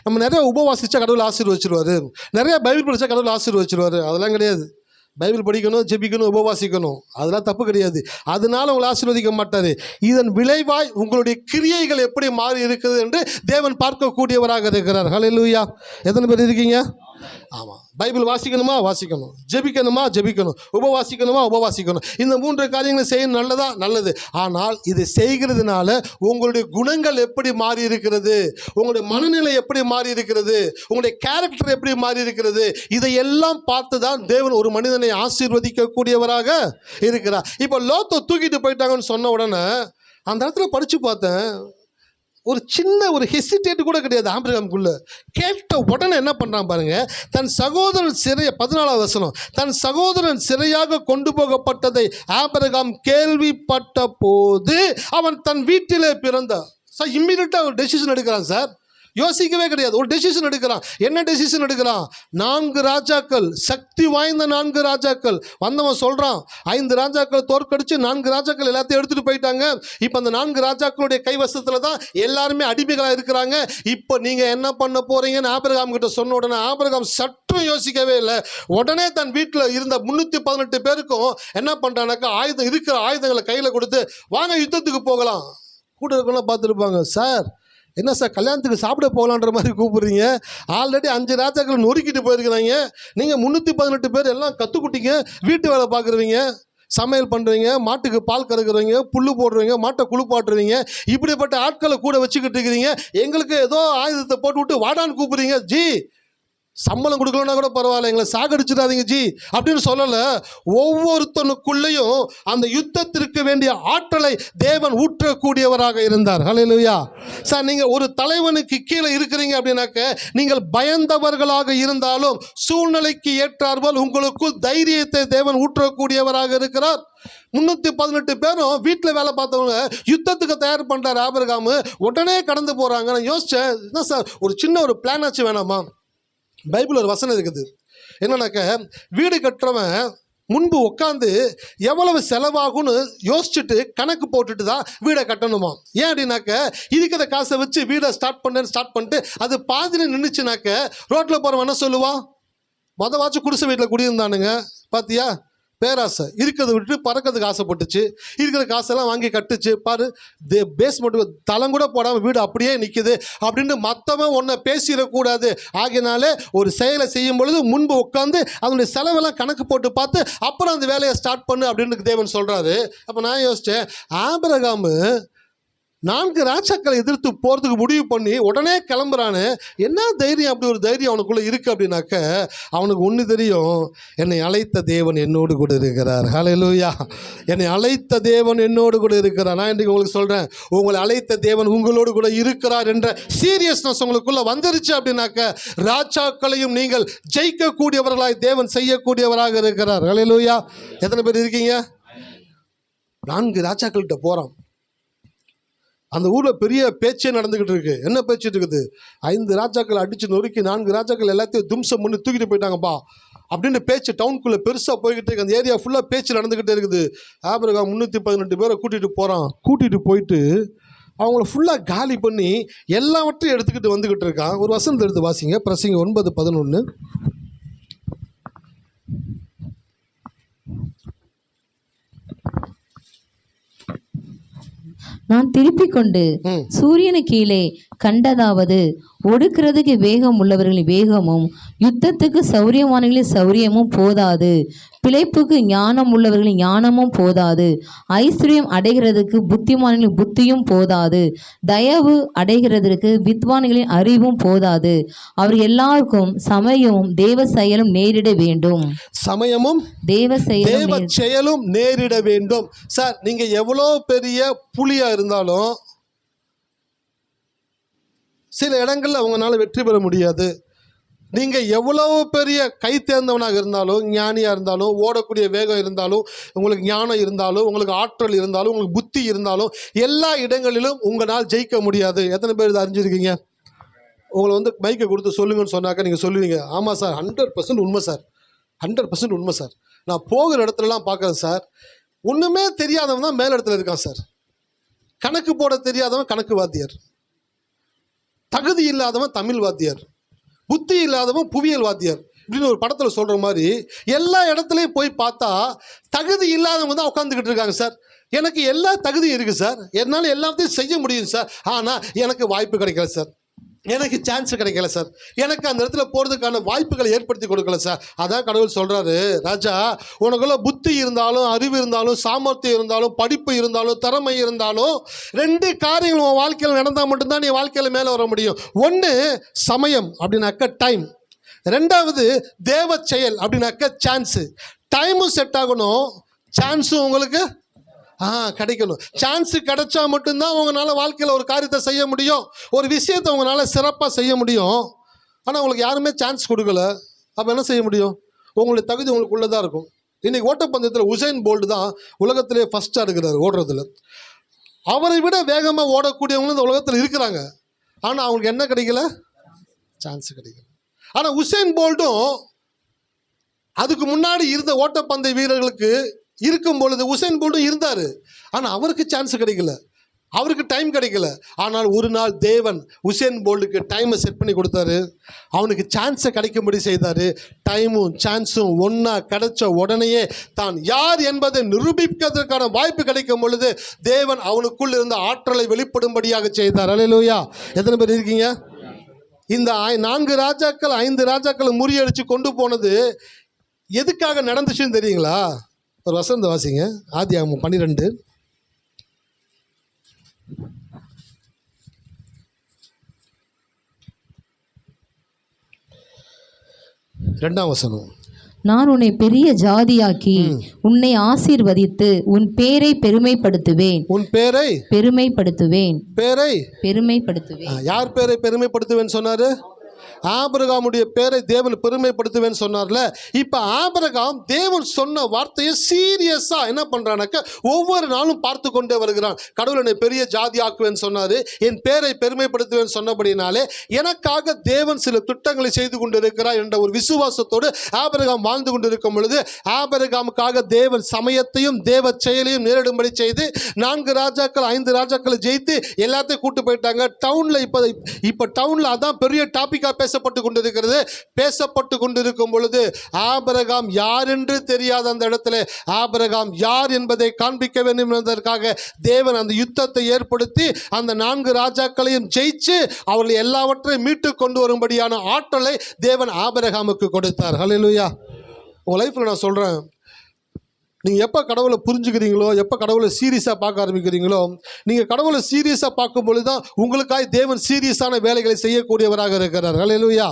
நம்ம நிறைய உபவாசிச்சா கடவுள் ஆசீர்வதிச்சிருவாரு, நிறைய பைபிள் படித்தா கடவுள் ஆசீர்வதிச்சிருவாரு. அதெல்லாம் கிடையாது. பைபிள் படிக்கணும், ஜெபிக்கணும், உபவாசிக்கணும், அதெல்லாம் தப்பு கிடையாது. அதனால உங்களை ஆசீர்வதிக்க மாட்டார். இதன் விளைவாய் உங்களுடைய கிரியைகள் எப்படி மாறி இருக்குது என்று தேவன் பார்க்கக்கூடியவராக இருக்கிறார். ஹல்லேலூயா. எத்தனை பேர் இருக்கீங்க? ஆமாம். பைபிள் வாசிக்கணுமா? வாசிக்கணும். ஜெபிக்கணுமா? ஜெபிக்கணும். உபவாசிக்கணுமா? உபவாசிக்கணும். இந்த 3 காரியங்களை செய்யணும். நல்லதா? நல்லது. ஆனால் இது செய்கிறதுனால உங்களுடைய குணங்கள் எப்படி மாறி இருக்கிறது, உங்களுடைய மனநிலை எப்படி மாறி இருக்கிறது, உங்களுடைய கேரக்டர் எப்படி மாறி இருக்கிறது, இதையெல்லாம் பார்த்து தான் தேவன் ஒரு மனிதனை ஆசீர்வதிக்கக்கூடியவராக இருக்கிறார். இப்போ லோத்தை தூக்கிட்டு போயிட்டாங்கன்னு சொன்ன உடனே அந்த இடத்துல படித்து பார்த்தேன், ஒரு சின்ன ஒரு ஹெசிடேட் கூட கிடையாது ஆபிரகாமுக்குள்ள. கேட்ட உடனே என்ன பண்ணுறான் பாருங்க, தன் சகோதரன் சிறைய 14வது வசனம், தன் சகோதரன் சிறையாக கொண்டு போகப்பட்டதை ஆபிரகாம் கேள்விப்பட்ட போது அவன் தன் வீட்டிலே பிறந்தான். சார் இம்மிடியட்டாக ஒரு டெசிஷன் எடுக்கிறான் சார், யோசிக்கவே கிடையாது, ஒரு டெசிஷன் எடுக்கிறான். என்ன டெசிஷன் எடுக்கிறான்? 4 ராஜாக்கள், சக்தி வாய்ந்த 4 ராஜாக்கள் வந்தவன் சொல்கிறான், 5 ராஜாக்கள் தோற்கடிச்சு 4 ராஜாக்கள் எல்லாத்தையும் எடுத்துகிட்டு போயிட்டாங்க. இப்போ அந்த 4 ராஜாக்களுடைய கைவசத்தில் தான் எல்லாருமே அடிமைகளாக இருக்கிறாங்க. இப்போ நீங்கள் என்ன பண்ண போகிறீங்கன்னு ஆபிரகாம் கிட்ட சொன்ன உடனே ஆபிரகாம் சற்றும் யோசிக்கவே இல்லை. உடனே தன் வீட்டில் இருந்த 318 பேருக்கும் என்ன பண்ணுறானாக்கா, இருக்கிற ஆயுதங்களை கையில் கொடுத்து வாங்க யுத்தத்துக்கு போகலாம். கூட இருக்கலாம் பார்த்துருப்பாங்க, சார் என்ன சார் கல்யாணத்துக்கு சாப்பிட போகலான்ற மாதிரி கூப்பிட்றீங்க, ஆல்ரெடி 5 ராஜாக்கள் நொறுக்கிட்டு போயிருக்கிறாங்க, நீங்கள் 318 பேர் எல்லாம் கற்றுக்குட்டிங்க, வீட்டு வேலை பார்க்குறவங்க, சமையல் பண்ணுறீங்க, மாட்டுக்கு பால் கறக்குறவங்க, புல் போடுறவங்க, மாட்டை குளிப்பாட்டுறவங்க, இப்படிப்பட்ட ஆட்களை கூட வச்சுக்கிட்டு இருக்கிறீங்க, எங்களுக்கு ஏதோ ஆயுதத்தை போட்டு விட்டு வாடான்னு கூப்பிட்றீங்க. ஜி சம்பளம் கொடுக்கலன்னா கூட பரவாயில்ல, எங்களை சாகடிச்சிடாதீங்க ஜி அப்படின்னு சொல்லலை. ஒவ்வொருத்தனுக்குள்ளேயும் அந்த யுத்தத்திற்கு வேண்டிய ஆற்றலை தேவன் ஊற்றக்கூடியவராக இருந்தார். ஹல்லேலூயா. சார், நீங்கள் ஒரு தலைவனுக்கு கீழே இருக்கிறீங்க அப்படின்னாக்க நீங்கள் பயந்தவர்களாக இருந்தாலும் சூழ்நிலைக்கு ஏற்றார்போல் உங்களுக்குள் தைரியத்தை தேவன் ஊற்றக்கூடியவராக இருக்கிறார். 318 பேரும் வீட்டில் வேலை பார்த்தவங்க யுத்தத்துக்கு தயார் பண்ணுறாரு ஆபிரகாம். உடனே கடந்து போகிறாங்க. நான் யோசித்தேன், என்ன சார் ஒரு சின்ன ஒரு பிளான் ஆச்சு வேணாமா? பைபிள் ஒரு வசனம் இருக்குது என்னன்னாக்க, வீடு கட்டுறவன் முன்பு உட்காந்து எவ்வளவு செலவாகும்னு யோசிச்சுட்டு கணக்கு போட்டுட்டு தான் வீடை கட்டணுமா. ஏன் அப்படின்னாக்க, இருக்கிற காசை வச்சு வீடை ஸ்டார்ட் பண்ணிட்டு அது பாதியில் நின்றுச்சுனாக்க ரோட்டில் போகிறவன் என்ன சொல்லுவான்? மொதல் குடிசை வீட்டில் குடியிருந்தானுங்க, பார்த்தியா பேராசை, இருக்கிறத விட்டு பறக்கிறதுக்கு ஆசைப்பட்டுச்சு, இருக்கிற காசெல்லாம் வாங்கி கட்டுச்சு, பாரு பேஸ்மெண்ட்டு தளம் கூட போடாமல் வீடு அப்படியே நிற்குது அப்படின்னு மற்றவன் ஒன்றை பேசிடக்கூடாது. ஆகினாலே ஒரு செயலை செய்யும் பொழுது முன்பு உட்காந்து அதனுடைய செலவெல்லாம் கணக்கு போட்டு பார்த்து அப்புறம் அந்த வேலையை ஸ்டார்ட் பண்ணு அப்படின்னு தேவன் சொல்கிறாரு. அப்போ நான் யோசித்தேன், ஆபிரகாம் 4 ராஜாக்களை எதிர்த்து போகிறதுக்கு முடிவு பண்ணி உடனே கிளம்புறான்னு, என்ன தைரியம்? அப்படி ஒரு தைரியம் அவனுக்குள்ளே இருக்குது அப்படின்னாக்க, அவனுக்கு ஒன்று தெரியும், என்னை அழைத்த தேவன் என்னோடு கூட இருக்கிறார். ஹல்லேலூயா. என்னை அழைத்த தேவன் என்னோடு கூட இருக்கிறார். நான் இன்றைக்கு உங்களுக்கு சொல்கிறேன், உங்களை அழைத்த தேவன் உங்களோடு கூட இருக்கிறார் என்ற சீரியஸ்னஸ் உங்களுக்குள்ளே வந்துருச்சு அப்படின்னாக்க ராஜாக்களையும் நீங்கள் ஜெயிக்கக்கூடியவர்களாய் தேவன் செய்யக்கூடியவராக இருக்கிறார். ஹல்லேலூயா. எத்தனை பேர் இருக்கீங்க? 4 ராஜாக்கள்கிட்ட போகிறோம். அந்த ஊரில் பெரிய பேச்சே நடந்துக்கிட்டு இருக்கு. என்ன பேச்சு இருக்குது? 5 ராஜாக்கள் அடித்து நொறுக்கி 4 ராஜாக்கள் எல்லாத்தையும் தும்சம் பண்ணி தூக்கிட்டு போயிட்டாங்கப்பா அப்படின்னு பேச்சு டவுனுக்குள்ளே பெருசாக போய்கிட்டு இருக்கு. அந்த ஏரியா ஃபுல்லாக பேச்சு நடந்துக்கிட்டே இருக்குது. ஆபிரகாம் 318 பேரை கூட்டிகிட்டு போகிறான். கூட்டிகிட்டு போயிட்டு அவங்கள ஃபுல்லாக காலி பண்ணி எல்லாவற்றையும் எடுத்துக்கிட்டு வந்துக்கிட்டு இருக்கான். ஒரு வசனத்தை எடுத்து வாசிங்க, பிரசங்கி 9:11. நான் திருப்பிக் கொண்டு சூரியனு கீழே கண்டதாவது, ஒடுக்கிறதுக்கு வேகம் உள்ளவர்களின் வேகமும் யுத்தத்துக்கு சௌரியமானவர்களின் சௌரியமும் போதாது, பிழைப்புக்கு ஞானம் உள்ளவர்களின் ஞானமும் போதாது, ஐஸ்வர்யம் அடைகிறதுக்கு புத்திமான்களின் புத்தியும் போதாது, தயவு அடைகிறதற்கு வித்வான்களின் அறிவும் போதாது. அவர் எல்லாருக்கும் சமயமும் தேவ செயலும் நேரிட வேண்டும். சமயமும் தேவ செயலும் நேரிட வேண்டும். சார், நீங்க எவ்வளோ பெரிய புலியா இருந்தாலும் சில இடங்கள்ல அவங்களால வெற்றி பெற முடியாது. நீங்கள் எவ்வளவு பெரிய கை தேர்ந்தவனாக இருந்தாலும், ஞானியாக இருந்தாலும், ஓடக்கூடிய வேகம் இருந்தாலும், உங்களுக்கு ஞானம் இருந்தாலும், உங்களுக்கு ஆற்றல் இருந்தாலும், உங்களுக்கு புத்தி இருந்தாலும், எல்லா இடங்களிலும் உங்களால் ஜெயிக்க முடியாது. எத்தனை பேர் இதை அறிஞ்சிருக்கீங்க? உங்களை மைக்கை கொடுத்து சொல்லுங்கன்னு சொன்னாக்க நீங்கள் சொல்லுவீங்க, ஆமாம் சார், 100% உண்மை சார், 100% உண்மை சார். நான் போகிற இடத்துலலாம் பார்க்குறேன் சார், ஒன்றுமே தெரியாதவன் தான் மேல் இடத்துல இருக்கான் சார். கணக்கு போட தெரியாதவன் கணக்கு வாத்தியார், தகுதி இல்லாதவன் தமிழ் வாத்தியார், புத்தி இல்லாதவன் புவியியல் வாத்தியார் இப்படின்னு ஒரு படத்தில் சொல்கிற மாதிரி எல்லா இடத்துலையும் போய் பார்த்தா தகுதி இல்லாதவங்க தான் உட்காந்துக்கிட்டு இருக்காங்க சார். எனக்கு எல்லா தகுதியும் இருக்குது சார், என்னால் எல்லாத்தையும் செய்ய முடியும் சார், ஆனால் எனக்கு வாய்ப்பு கிடைக்கல சார், எனக்கு சான்ஸ் கிடைக்கல சார், எனக்கு அந்த இடத்துல போகிறதுக்கான வாய்ப்புகளை ஏற்படுத்தி கொடுக்கல சார். அதான் கடவுள் சொல்கிறாரு, ராஜா, உனக்குள்ள புத்தி இருந்தாலும், அறிவு இருந்தாலும், சாமர்த்தியம் இருந்தாலும், படிப்பு இருந்தாலும், திறமை இருந்தாலும், 2 காரியங்கள் உன் வாழ்க்கையில் நடந்தால் மட்டும்தான் நீ வாழ்க்கையில் மேலே வர முடியும். ஒன்று சமயம் அப்படின்னாக்க டைம், 2வது தேவ செயல் அப்படின்னாக்க சான்ஸு. டைமும் செட் ஆகணும், சான்ஸும் உங்களுக்கு கிடைக்கணும். சான்ஸு கிடைச்சா மட்டும்தான் உங்களால் வாழ்க்கையில் ஒரு காரியத்தை செய்ய முடியும், ஒரு விஷயத்தை உங்களால் சிறப்பாக செய்ய முடியும். ஆனால் உங்களுக்கு யாருமே சான்ஸ் கொடுக்கல, அப்போ என்ன செய்ய முடியும்? உங்களுடைய தகுதி உங்களுக்குள்ளே தான் இருக்கும். இன்றைக்கி ஓட்டப்பந்தயத்தில் உசைன் போல்ட் தான் உலகத்திலே ஃபஸ்ட்டாக இருக்கிறார் ஓடுறதுல. அவரை விட வேகமாக ஓடக்கூடியவங்களும் இந்த உலகத்தில் இருக்கிறாங்க, ஆனால் அவங்களுக்கு என்ன கிடைக்கல? சான்ஸ் கிடைக்கல. ஆனால் உசைன் போல்ட்டும் அதுக்கு முன்னாடி இருந்த ஓட்டப்பந்தய வீரர்களுக்கு இருக்கும் பொழுது உசைன் போல்ட்டும் இருந்தார், ஆனால் அவருக்கு சான்ஸ் கிடைக்கல, அவருக்கு டைம் கிடைக்கல. ஆனால் ஒரு நாள் தேவன் உசேன் போல்ட்டுக்கு டைமை செட் பண்ணி கொடுத்தாரு, அவனுக்கு சான்ஸை கிடைக்கும்படி செய்தார். டைமும் சான்ஸும் ஒன்றா கிடைச்ச உடனேயே தான் யார் என்பதை நிரூபிப்பதற்கான வாய்ப்பு கிடைக்கும் பொழுது தேவன் அவனுக்குள் இருந்த ஆற்றலை வெளிப்படும்படியாக செய்தார். அல்லேலூயா. எத்தனை பேர் இருக்கீங்க? இந்த 4 ராஜாக்கள் 5 ராஜாக்களை முறியடித்து கொண்டு போனது எதுக்காக நடந்துச்சுன்னு தெரியுங்களா? ஒரு வசனத்தை வாசிங்க, ஆதியாகமம் 12. 2ஆம் வசனம். நான் உன்னை பெரிய ஜாதியாக்கி உன்னை ஆசீர்வதித்து உன் பேரை பெருமைப்படுத்துவேன். உன் பேரை பெருமைப்படுத்துவேன். பேரை பெருமைப்படுத்துவேன். யார் பேரை பெருமைப்படுத்துவேன்னு சொன்னாரு? ஆபிரகாமுடைய பேரை தேவன் பெருமைப்படுத்துவேன்னு சொன்னார்ல. இப்போ ஆபிரகாம் தேவன் சொன்ன வார்த்தையை சீரியஸாக என்ன பண்ணுறானாக்க ஒவ்வொரு நாளும் பார்த்து கொண்டே வருகிறான். கடவுள் என்னை பெரிய ஜாதி ஆக்குவேன்னு சொன்னார், என் பேரை பெருமைப்படுத்துவேன்னு சொன்னபடினாலே எனக்காக தேவன் சில திட்டங்களை செய்து கொண்டு இருக்கிறார் என்ற ஒரு விசுவாசத்தோடு ஆபிரகாம் வாழ்ந்து கொண்டு இருக்கும் பொழுது ஆபிரகாமுக்காக தேவன் சமயத்தையும் தேவ செயலையும் நேரிடும்படி செய்து 4 ராஜாக்கள் 5 ராஜாக்களை ஜெயித்து எல்லாத்தையும் கூட்டு போயிட்டாங்க. டவுனில் இப்போ டவுனில் அதான் பெரிய டாப்பிக்காக பேசப்பட்டு கொண்டிருக்கிறது. பேசப்பட்டு கொண்டிருக்கும் பொழுது ஆபிரகாம் யார் என்று தெரியாத அந்த இடத்துல ஆபிரகாம் யார் என்பதை காண்பிக்க வேண்டும் என்பதற்காக தேவன் அந்த யுத்தத்தை ஏற்படுத்தி அந்த 4 ராஜாக்களையும் ஜெயிச்சு அவர்கள் எல்லாவற்றையும் மீட்டு கொண்டு வரும்படியான ஆற்றலை தேவன் ஆபிரகாமுக்கு கொடுத்தார். ஹல்லேலூயா. உங்கள் லைஃப்பில் நான் சொல்கிறேன், நீங்கள் எப்போ கடவுளை புரிஞ்சுக்கிறீங்களோ, எப்போ கடவுளை சீரியஸாக பார்க்க ஆரம்பிக்கிறீங்களோ, நீங்கள் கடவுளை சீரியஸாக பார்க்கும் பொழுது தான் உங்களுக்காக தேவன் சீரியஸான வேலைகளை செய்யக்கூடியவராக இருக்கிறார். ஹல்லேலூயா.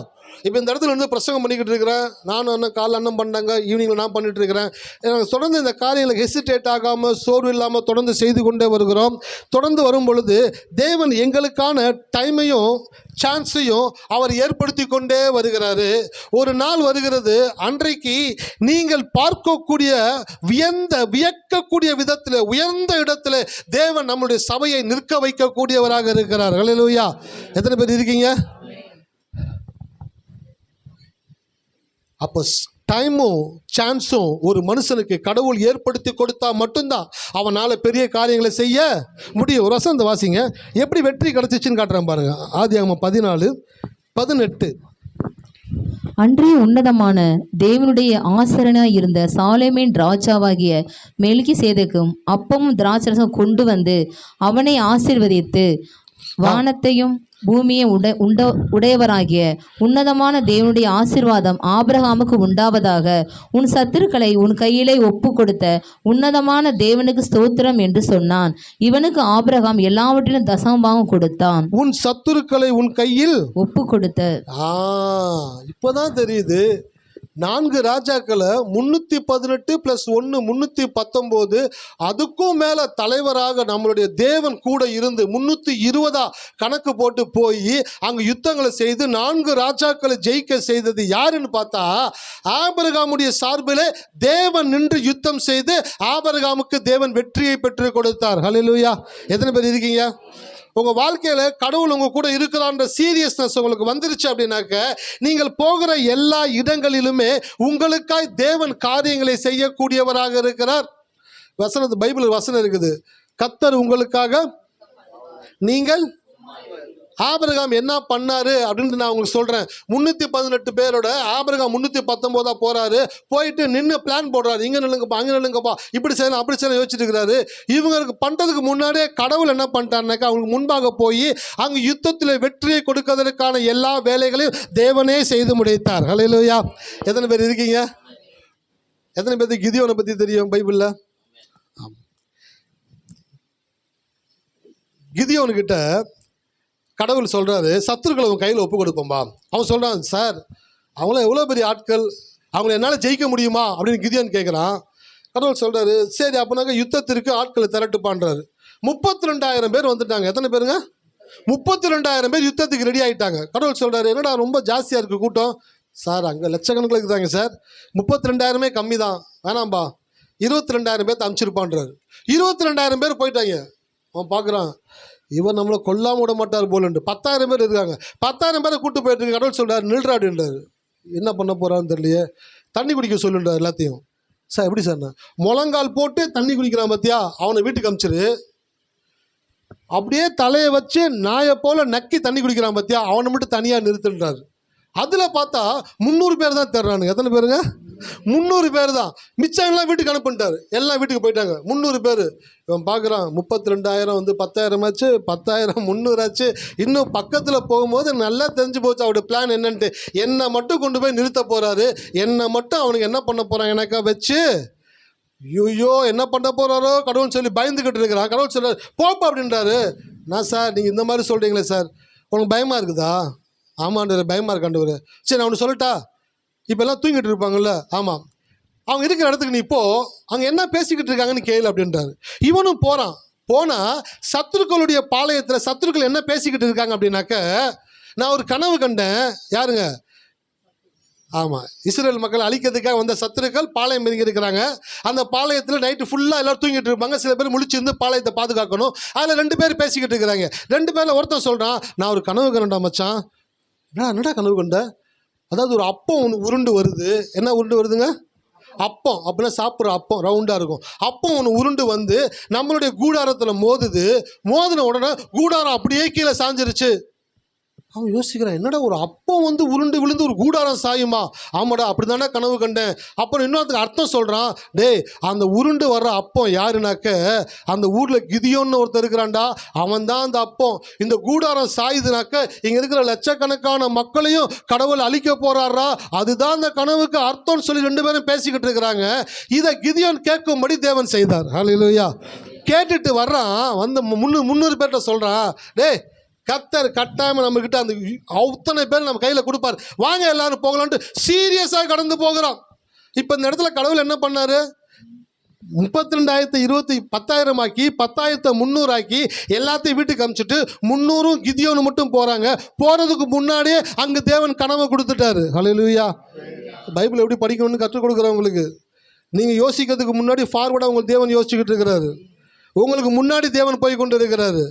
இப்போ இந்த இடத்துல வந்து பிரசங்கம் பண்ணிக்கிட்டு இருக்கிறேன். நானும் அண்ணன் காலைல அண்ணன் பண்ணாங்க, ஈவினிங்கில் நான் பண்ணிட்டு இருக்கிறேன். தொடர்ந்து இந்த காரியங்களை ஹெசிடேட் ஆகாமல் சோர்வு இல்லாமல் தொடர்ந்து செய்து கொண்டே வருகிறோம். தொடர்ந்து வரும் பொழுது தேவன் எங்களுக்கான டைமையும் சான்ஸையும் அவர் ஏற்படுத்தி கொண்டே வருகிறாரு. ஒரு நாள் வருகிறது, அன்றைக்கு நீங்கள் பார்க்கக்கூடிய வியக்கக்கூடிய விதத்தில் உயர்ந்த இடத்துல தேவன் நம்முடைய சபையை நிற்க வைக்கக்கூடியவராக இருக்கிறார். ஹல்லேலூயா. எத்தனை பேர் இருக்கீங்க? அப்போ டைமும் சான்ஸும் ஒரு மனுஷனுக்கு கடவுள் ஏற்படுத்தி கொடுத்தா மட்டும்தான் அவனால் பெரிய காரியங்களை செய்ய முடியும். ஒரு வசந்த வாசிங்க, எப்படி வெற்றி கிடச்சிச்சின்னு காட்டுறேன் பாருங்க. ஆதியாகமம் 14:18. அன்றைய உன்னதமான தேவனுடைய ஆசரனாய் இருந்த சாலேமின் ராஜாவாகிய மெல்கிசேதேக்கும் அப்பமும் திராட்சரசம் கொண்டு வந்து அவனை ஆசீர்வதித்து வானத்தையும் பூமியை உடையவராகிய உன்னதமான தேவனுடைய ஆசீர்வாதம் ஆபிரகாமுக்கு உண்டாவதாக, உன் சத்துருக்களை உன் கையிலே ஒப்பு கொடுத்த உன்னதமான தேவனுக்கு ஸ்தோத்திரம் என்று சொன்னான். இவனுக்கு ஆபிரகாம் எல்லாவற்றிலும் தசமபாகம் கொடுத்தான். உன் சத்துருக்களை உன் கையில் ஒப்பு கொடுத்த. இப்போதான் தெரியுது. 4 ராஜாக்களை 318 + 1 319, அதுக்கும் மேலே தலைவராக நம்மளுடைய தேவன் கூட இருந்து 320 கணக்கு போட்டு போய் அங்கே யுத்தங்களை செய்து 4 ராஜாக்களை ஜெயிக்க செய்தது யாருன்னு பார்த்தா ஆபிரகாமுடைய சார்பிலே தேவன் நின்று யுத்தம் செய்து ஆபிரகாமுக்கு தேவன் வெற்றியை பெற்று கொடுத்தார். ஹல்லேலூயா. எத்தனை பேர் இருக்கீங்க? உங்கள் வாழ்க்கையில் கடவுள் உங்கள் கூட இருக்கிறான்ற சீரியஸ்னஸ் உங்களுக்கு வந்துருச்சு அப்படின்னாக்க நீங்கள் போகிற எல்லா இடங்களிலுமே உங்களுக்காய் தேவன் காரியங்களை செய்யக்கூடியவராக இருக்கிறார். பைபிள் வசனம் இருக்குது, கர்த்தர் உங்களுக்காக நீங்கள். ஆபிரகாம் என்ன பண்ணாரு அப்படின்னு நான் உங்களுக்கு சொல்கிறேன். 318 பேரோட ஆபிரகாம் 319 போகிறாரு. போயிட்டு நின்று பிளான் போடுறாரு. இங்கே நில்லுங்கப்பா, அங்கே நில்லுங்கப்பா, இப்படி செய்யலாம் அப்படி செய்யலாம் யோசிச்சுட்டு இருக்கிறாரு. இவங்களுக்கு பண்ணுறதுக்கு முன்னாடியே கடவுள் என்ன பண்ணிட்டாருனாக்கா அவங்களுக்கு முன்பாக போய் அங்கே யுத்தத்தில் வெற்றியை கொடுக்கறதுக்கான எல்லா வேலைகளையும் தேவனே செய்து முடித்தார். ஹல்லேலூயா. எத்தனை பேர் இருக்கீங்க? எத்தனை பேருக்கு கிதியோனை பற்றி தெரியும் பைபிளில்? கிதியோனுக்கிட்ட கடவுள் சொல்கிறாரு, சத்துருக்களை உன் கையில் ஒப்பு கொடுப்போம்பா. அவன் சொல்கிறான், சார் அவங்கள எவ்வளோ பெரிய ஆட்கள், அவங்கள என்னால் ஜெயிக்க முடியுமா அப்படின்னு கிதியோன் கேட்குறான். கடவுள் சொல்கிறாரு, சரி அப்படின்னாக்க யுத்தத்திற்கு ஆட்களை திரட்டுப்பான்றாரு. 32,000 பேர் வந்துட்டாங்க. எத்தனை பேருங்க? 32,000 பேர் யுத்தத்துக்கு ரெடி ஆகிட்டாங்க. கடவுள் சொல்கிறாரு, என்னடா ரொம்ப ஜாஸ்தியாக இருக்குது கூட்டம். சார் அங்கே லட்சக்கணக்கில் இருக்குதாங்க சார், 32,000 கம்மி தான், வேணாம்பா 22,000 பேர்த்து அனுப்பிச்சிருப்பான்றாரு. 22,000 பேர் போயிட்டாங்க. அவன் பார்க்குறான், இவர் நம்மளை கொல்லாமல் விட மாட்டார் போலன்ட்டு 10,000 பேர் இருக்காங்க. 10,000 பேரை கூப்பிட்டு போயிட்டு இருக்கு. கடவுள் சொல்கிறார், நில்றாடுன்றார். என்ன பண்ண போகிறான்னு தெரியலையே, தண்ணி குடிக்க சொல்லுன்றார் எல்லாத்தையும். சார் எப்படி சார்? முழங்கால் போட்டு தண்ணி குடிக்கிறான் பார்த்தியா, அவனை வீட்டுக்கு அனுப்பிச்சிரு. அப்படியே தலையை வச்சு நாயை போல் நக்கி தண்ணி குடிக்கிறான் பார்த்தியா, அவனை மட்டும் தனியாக நிறுத்துன்றார். அதில் பார்த்தா 300 பேர் தான் தேடுறானுங்க. எத்தனை பேருங்க? 300 பேர் தான். மிச்சம் எல்லாம் வீட்டுக்கு அனுப்பிட்டார். எல்லாம் வீட்டுக்கு போயிட்டாங்க. 300 பேர். இவன் பார்க்குறான், 32,000 வந்து 10,000 ஆச்சு, 10,000 300 ஆச்சு. இன்னும் பக்கத்தில் போகும்போது நல்லா தெரிஞ்சு போச்சு அவருடைய பிளான் என்னன்ட்டு. என்னை மட்டும் கொண்டு போய் நிறுத்த போகிறாரு. என்னை மட்டும் அவனுக்கு என்ன பண்ண போகிறான் எனக்கா வச்சு, ஐயோ என்ன பண்ண போகிறாரோ கடவுள்னு சொல்லி பயந்துக்கிட்டு இருக்கிறான். கடவுள் சொல்கிறார், போப்பா அப்படின்றாரு. நான் சார் நீங்கள் இந்த மாதிரி சொல்கிறீங்களே சார், உனக்கு பயமாக இருக்குதா? ஆமாண்டவர், பயமாக இருக்காண்டவர். சரி நான் அவனு சொல்லட்டா, இப்போ எல்லாம் தூங்கிட்டு இருப்பாங்கல்ல, ஆமாம், அவங்க இருக்கிற இடத்துக்கு நீ போ, அங்கே என்ன பேசிக்கிட்டு இருக்காங்கன்னு கேளு அப்படின்றாரு. இவனும் போகிறான். போனால் சத்துருக்களுடைய பாளையத்தில் சத்துருக்கள் என்ன பேசிக்கிட்டு இருக்காங்க அப்படின்னாக்க, நான் ஒரு கனவு கண்டேன். யாருங்க? ஆமாம், இஸ்ரேல் மக்கள் அழிக்கிறதுக்காக வந்த சத்துருக்கள் பாளையம் இறங்கி இருக்கிறாங்க. அந்த பாளையத்தில் நைட்டு ஃபுல்லாக எல்லோரும் தூங்கிட்டு இருப்பாங்க. சில பேர் முழிச்சிருந்து பாளையத்தை பாதுகாக்கணும். அதில் 2 பேர் பேசிக்கிட்டு இருக்கிறாங்க. 2 பேரில் ஒருத்தன் சொல்கிறான், நான் ஒரு கனவு கண்டா மச்சான். என்னடா கனவு கண்ட? அதாவது ஒரு அப்பம் ஒன்று உருண்டு வருது. என்ன உருண்டு வருதுங்க? அப்பம். அப்படின்னா சாப்பிட்ற அப்பம் ரவுண்டாக இருக்கும். அப்பம் ஒன்று உருண்டு வந்து நம்மளுடைய கூடாரத்தில் மோதுது. மோதின உடனே கூடாரம் அப்படியே கீழே சாஞ்சிருச்சு. அவன் யோசிக்கிறான், என்னடா ஒரு அப்பம் வந்து உருண்டு விழுந்து ஒரு கூடாரம் சாயுமா? ஆமாடா, அப்படி தானே கனவு கண்டேன். அப்புறம் இன்னொருத்துக்கு அர்த்தம் சொல்கிறான், டேய் அந்த உருண்டு வர்ற அப்பம் யாருனாக்க, அந்த ஊரில் கிதியோன்னு ஒருத்தர் இருக்கிறான்டா, அவன் தான் அந்த அப்பம். இந்த கூடாரம் சாயுதுனாக்க இங்கே இருக்கிற லட்சக்கணக்கான மக்களையும் கடவுள் அழிக்க போகிறாரா, அதுதான் அந்த கனவுக்கு அர்த்தம்னு சொல்லி 2 பேரும் பேசிக்கிட்டு இருக்கிறாங்க. இதை கிதியோன் கேட்கும்படி தேவன் செய்தார். ஹல்லேலூயா. கேட்டுட்டு வர்றான், வந்து 300 பேர்கிட்ட சொல்கிறான், டேய் கர்த்தர் கட்டாயமாக நம்மக்கிட்ட அந்த அத்தனை பேர் நம்ம கையில் கொடுப்பார், வாங்க எல்லாரும் போகலான்ட்டு சீரியஸாக கடந்து போகிறோம். இப்போ இந்த இடத்துல கடவுள் என்ன பண்ணார்? 32,000 10,000 ஆக்கி 10,000 300 ஆக்கி எல்லாத்தையும் வீட்டுக்கு அனுப்பிச்சிட்டு 300 கிதியோனு மட்டும் போகிறாங்க. போகிறதுக்கு முன்னாடியே அங்கே தேவன் கனவை கொடுத்துட்டாரு. ஹல்லேலூயா. பைபிள் எப்படி படிக்கணும்னு கற்றுக் கொடுக்குறவங்களுக்கு நீங்கள் யோசிக்கிறதுக்கு முன்னாடி ஃபார்வர்டாக உங்களுக்கு தேவன் யோசிச்சுக்கிட்டு இருக்கிறாரு. உங்களுக்கு முன்னாடி தேவன் போய் கொண்டு இருக்கிறாரு.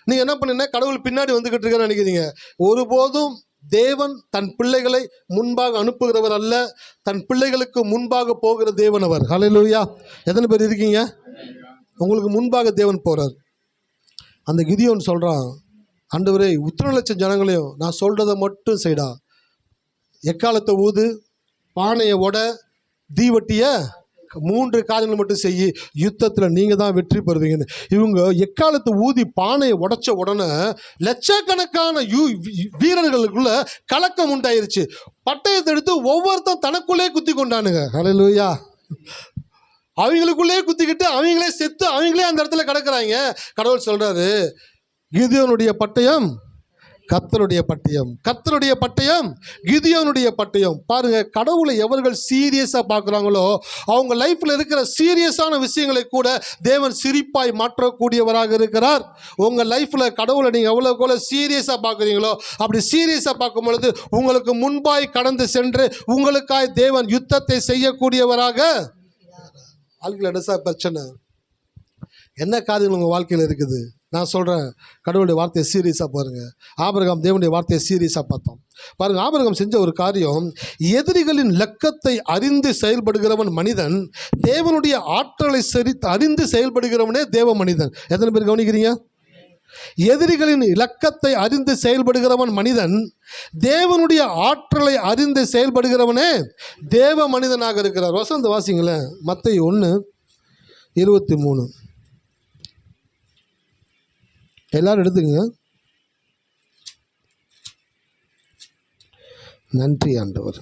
நீங்கள் என்ன பண்ணீங்கன்னா கடவுள் பின்னாடி வந்துக்கிட்டு இருக்கிற நினைக்கிறீங்க. ஒருபோதும் தேவன் தன் பிள்ளைகளை முன்பாக அனுப்புகிறவர் அல்ல, தன் பிள்ளைகளுக்கு முன்பாக போகிற தேவன் அவர். ஹல்லேலூயா. எத்தனை பேர் இருக்கீங்க? உங்களுக்கு முன்பாக தேவன் போகிறார். அந்த கிதியோன் சொல்கிறான், ஆண்டவரே இத்தனை லட்சம் ஜனங்களையும் நான் சொல்கிறத மட்டும் செய்டா, எக்காலத்தை ஊது, பானையை உட, தீவட்டியை 3 காரியங்கள் மட்டும் செய்யி, யுத்தத்தில் நீங்கள் தான் வெற்றி பெறுவீங்கன்னு. இவங்க எக்காலத்தை ஊதி பானையை உடைச்ச உடனே லட்சக்கணக்கான வீரர்களுக்குள்ள கலக்கம் உண்டாயிருச்சு. பட்டயத்தை எடுத்து ஒவ்வொருத்தரும் தனக்குள்ளே குத்தி கொண்டானுங்க. ஹல்லேலூயா. அவங்களுக்குள்ளே குத்திக்கிட்டு அவங்களே செத்து அவங்களே அந்த இடத்துல கிடக்குறாங்க. கடவுள் சொல்கிறாரு, கிதியோனுடைய பட்டயம் கர்த்தருடைய பட்டயம், கர்த்தருடைய பட்டயம் கிதியோனுடைய பட்டயம். பாருங்க, கடவுளை எவர்கள் சீரியஸாக பார்க்குறாங்களோ அவங்க லைஃப்பில் இருக்கிற சீரியஸான விஷயங்களை கூட தேவன் சிரிப்பாய் மாற்றக்கூடியவராக இருக்கிறார். உங்கள் லைஃப்பில் கடவுளை நீங்கள் எவ்வளோக்கு சீரியஸாக பார்க்குறீங்களோ அப்படி சீரியஸாக பார்க்கும் பொழுது உங்களுக்கு முன்பாய் கடந்து சென்று உங்களுக்காய் தேவன் யுத்தத்தை செய்யக்கூடியவராக. வாழ்க்கையில் என்ன சார் பிரச்சனை? என்ன காரியங்கள் உங்கள் வாழ்க்கையில் இருக்குது? நான் சொல்கிறேன், கடவுளுடைய வார்த்தையை சீரியஸாக பாருங்கள். ஆபிரகாம் தேவனுடைய வார்த்தையை சீரியஸாக பார்த்தோம். பாருங்கள், ஆபிரகாம் செஞ்ச ஒரு காரியம், எதிரிகளின் லக்கத்தை அறிந்து செயல்படுகிறவன் மனிதன், தேவனுடைய ஆற்றலை அறிந்து செயல்படுகிறவனே தேவ மனிதன். எத்தனை பேர் கவனிக்கிறீங்க? எதிரிகளின் இலக்கத்தை அறிந்து செயல்படுகிறவன் மனிதன், தேவனுடைய ஆற்றலை அறிந்து செயல்படுகிறவனே தேவ மனிதனாக இருக்கிறார். வசந்த வாசிங்களேன், மத்தேயு 1:23. எல்லாரும் எடுத்துக்கங்க. நன்றி ஆண்டவர்.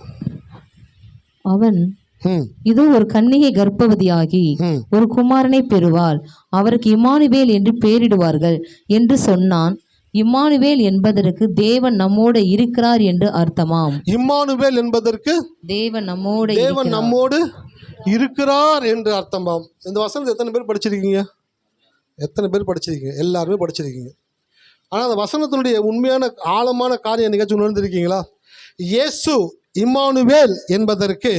அவன் இதோ ஒரு கன்னிகை கர்ப்பவதியாகி ஒரு குமாரனை பெறுவாள், அவருக்கு இம்மானுவேல் என்று பெயரிடுவார்கள் என்று சொன்னான். இம்மானுவேல் என்பதற்கு தேவன் நம்மோடு இருக்கிறார் என்று அர்த்தமாம். இம்மானுவேல் என்பதற்கு தேவன் நம்மோடு இருக்கிறார் என்று அர்த்தமாம். இந்த வசனத்தை எத்தனை பேர் படிச்சிருக்கீங்க? எத்தனை பேர் படிச்சிருக்கீங்க? எல்லாருமே படிச்சிருக்கீங்க. ஆனால் அந்த வசனத்தினுடைய உண்மையான ஆழமான காரியம் நிகழ்ச்சி உணர்ந்திருக்கீங்களா? இயேசு இம்மானுவேல் என்பதற்கு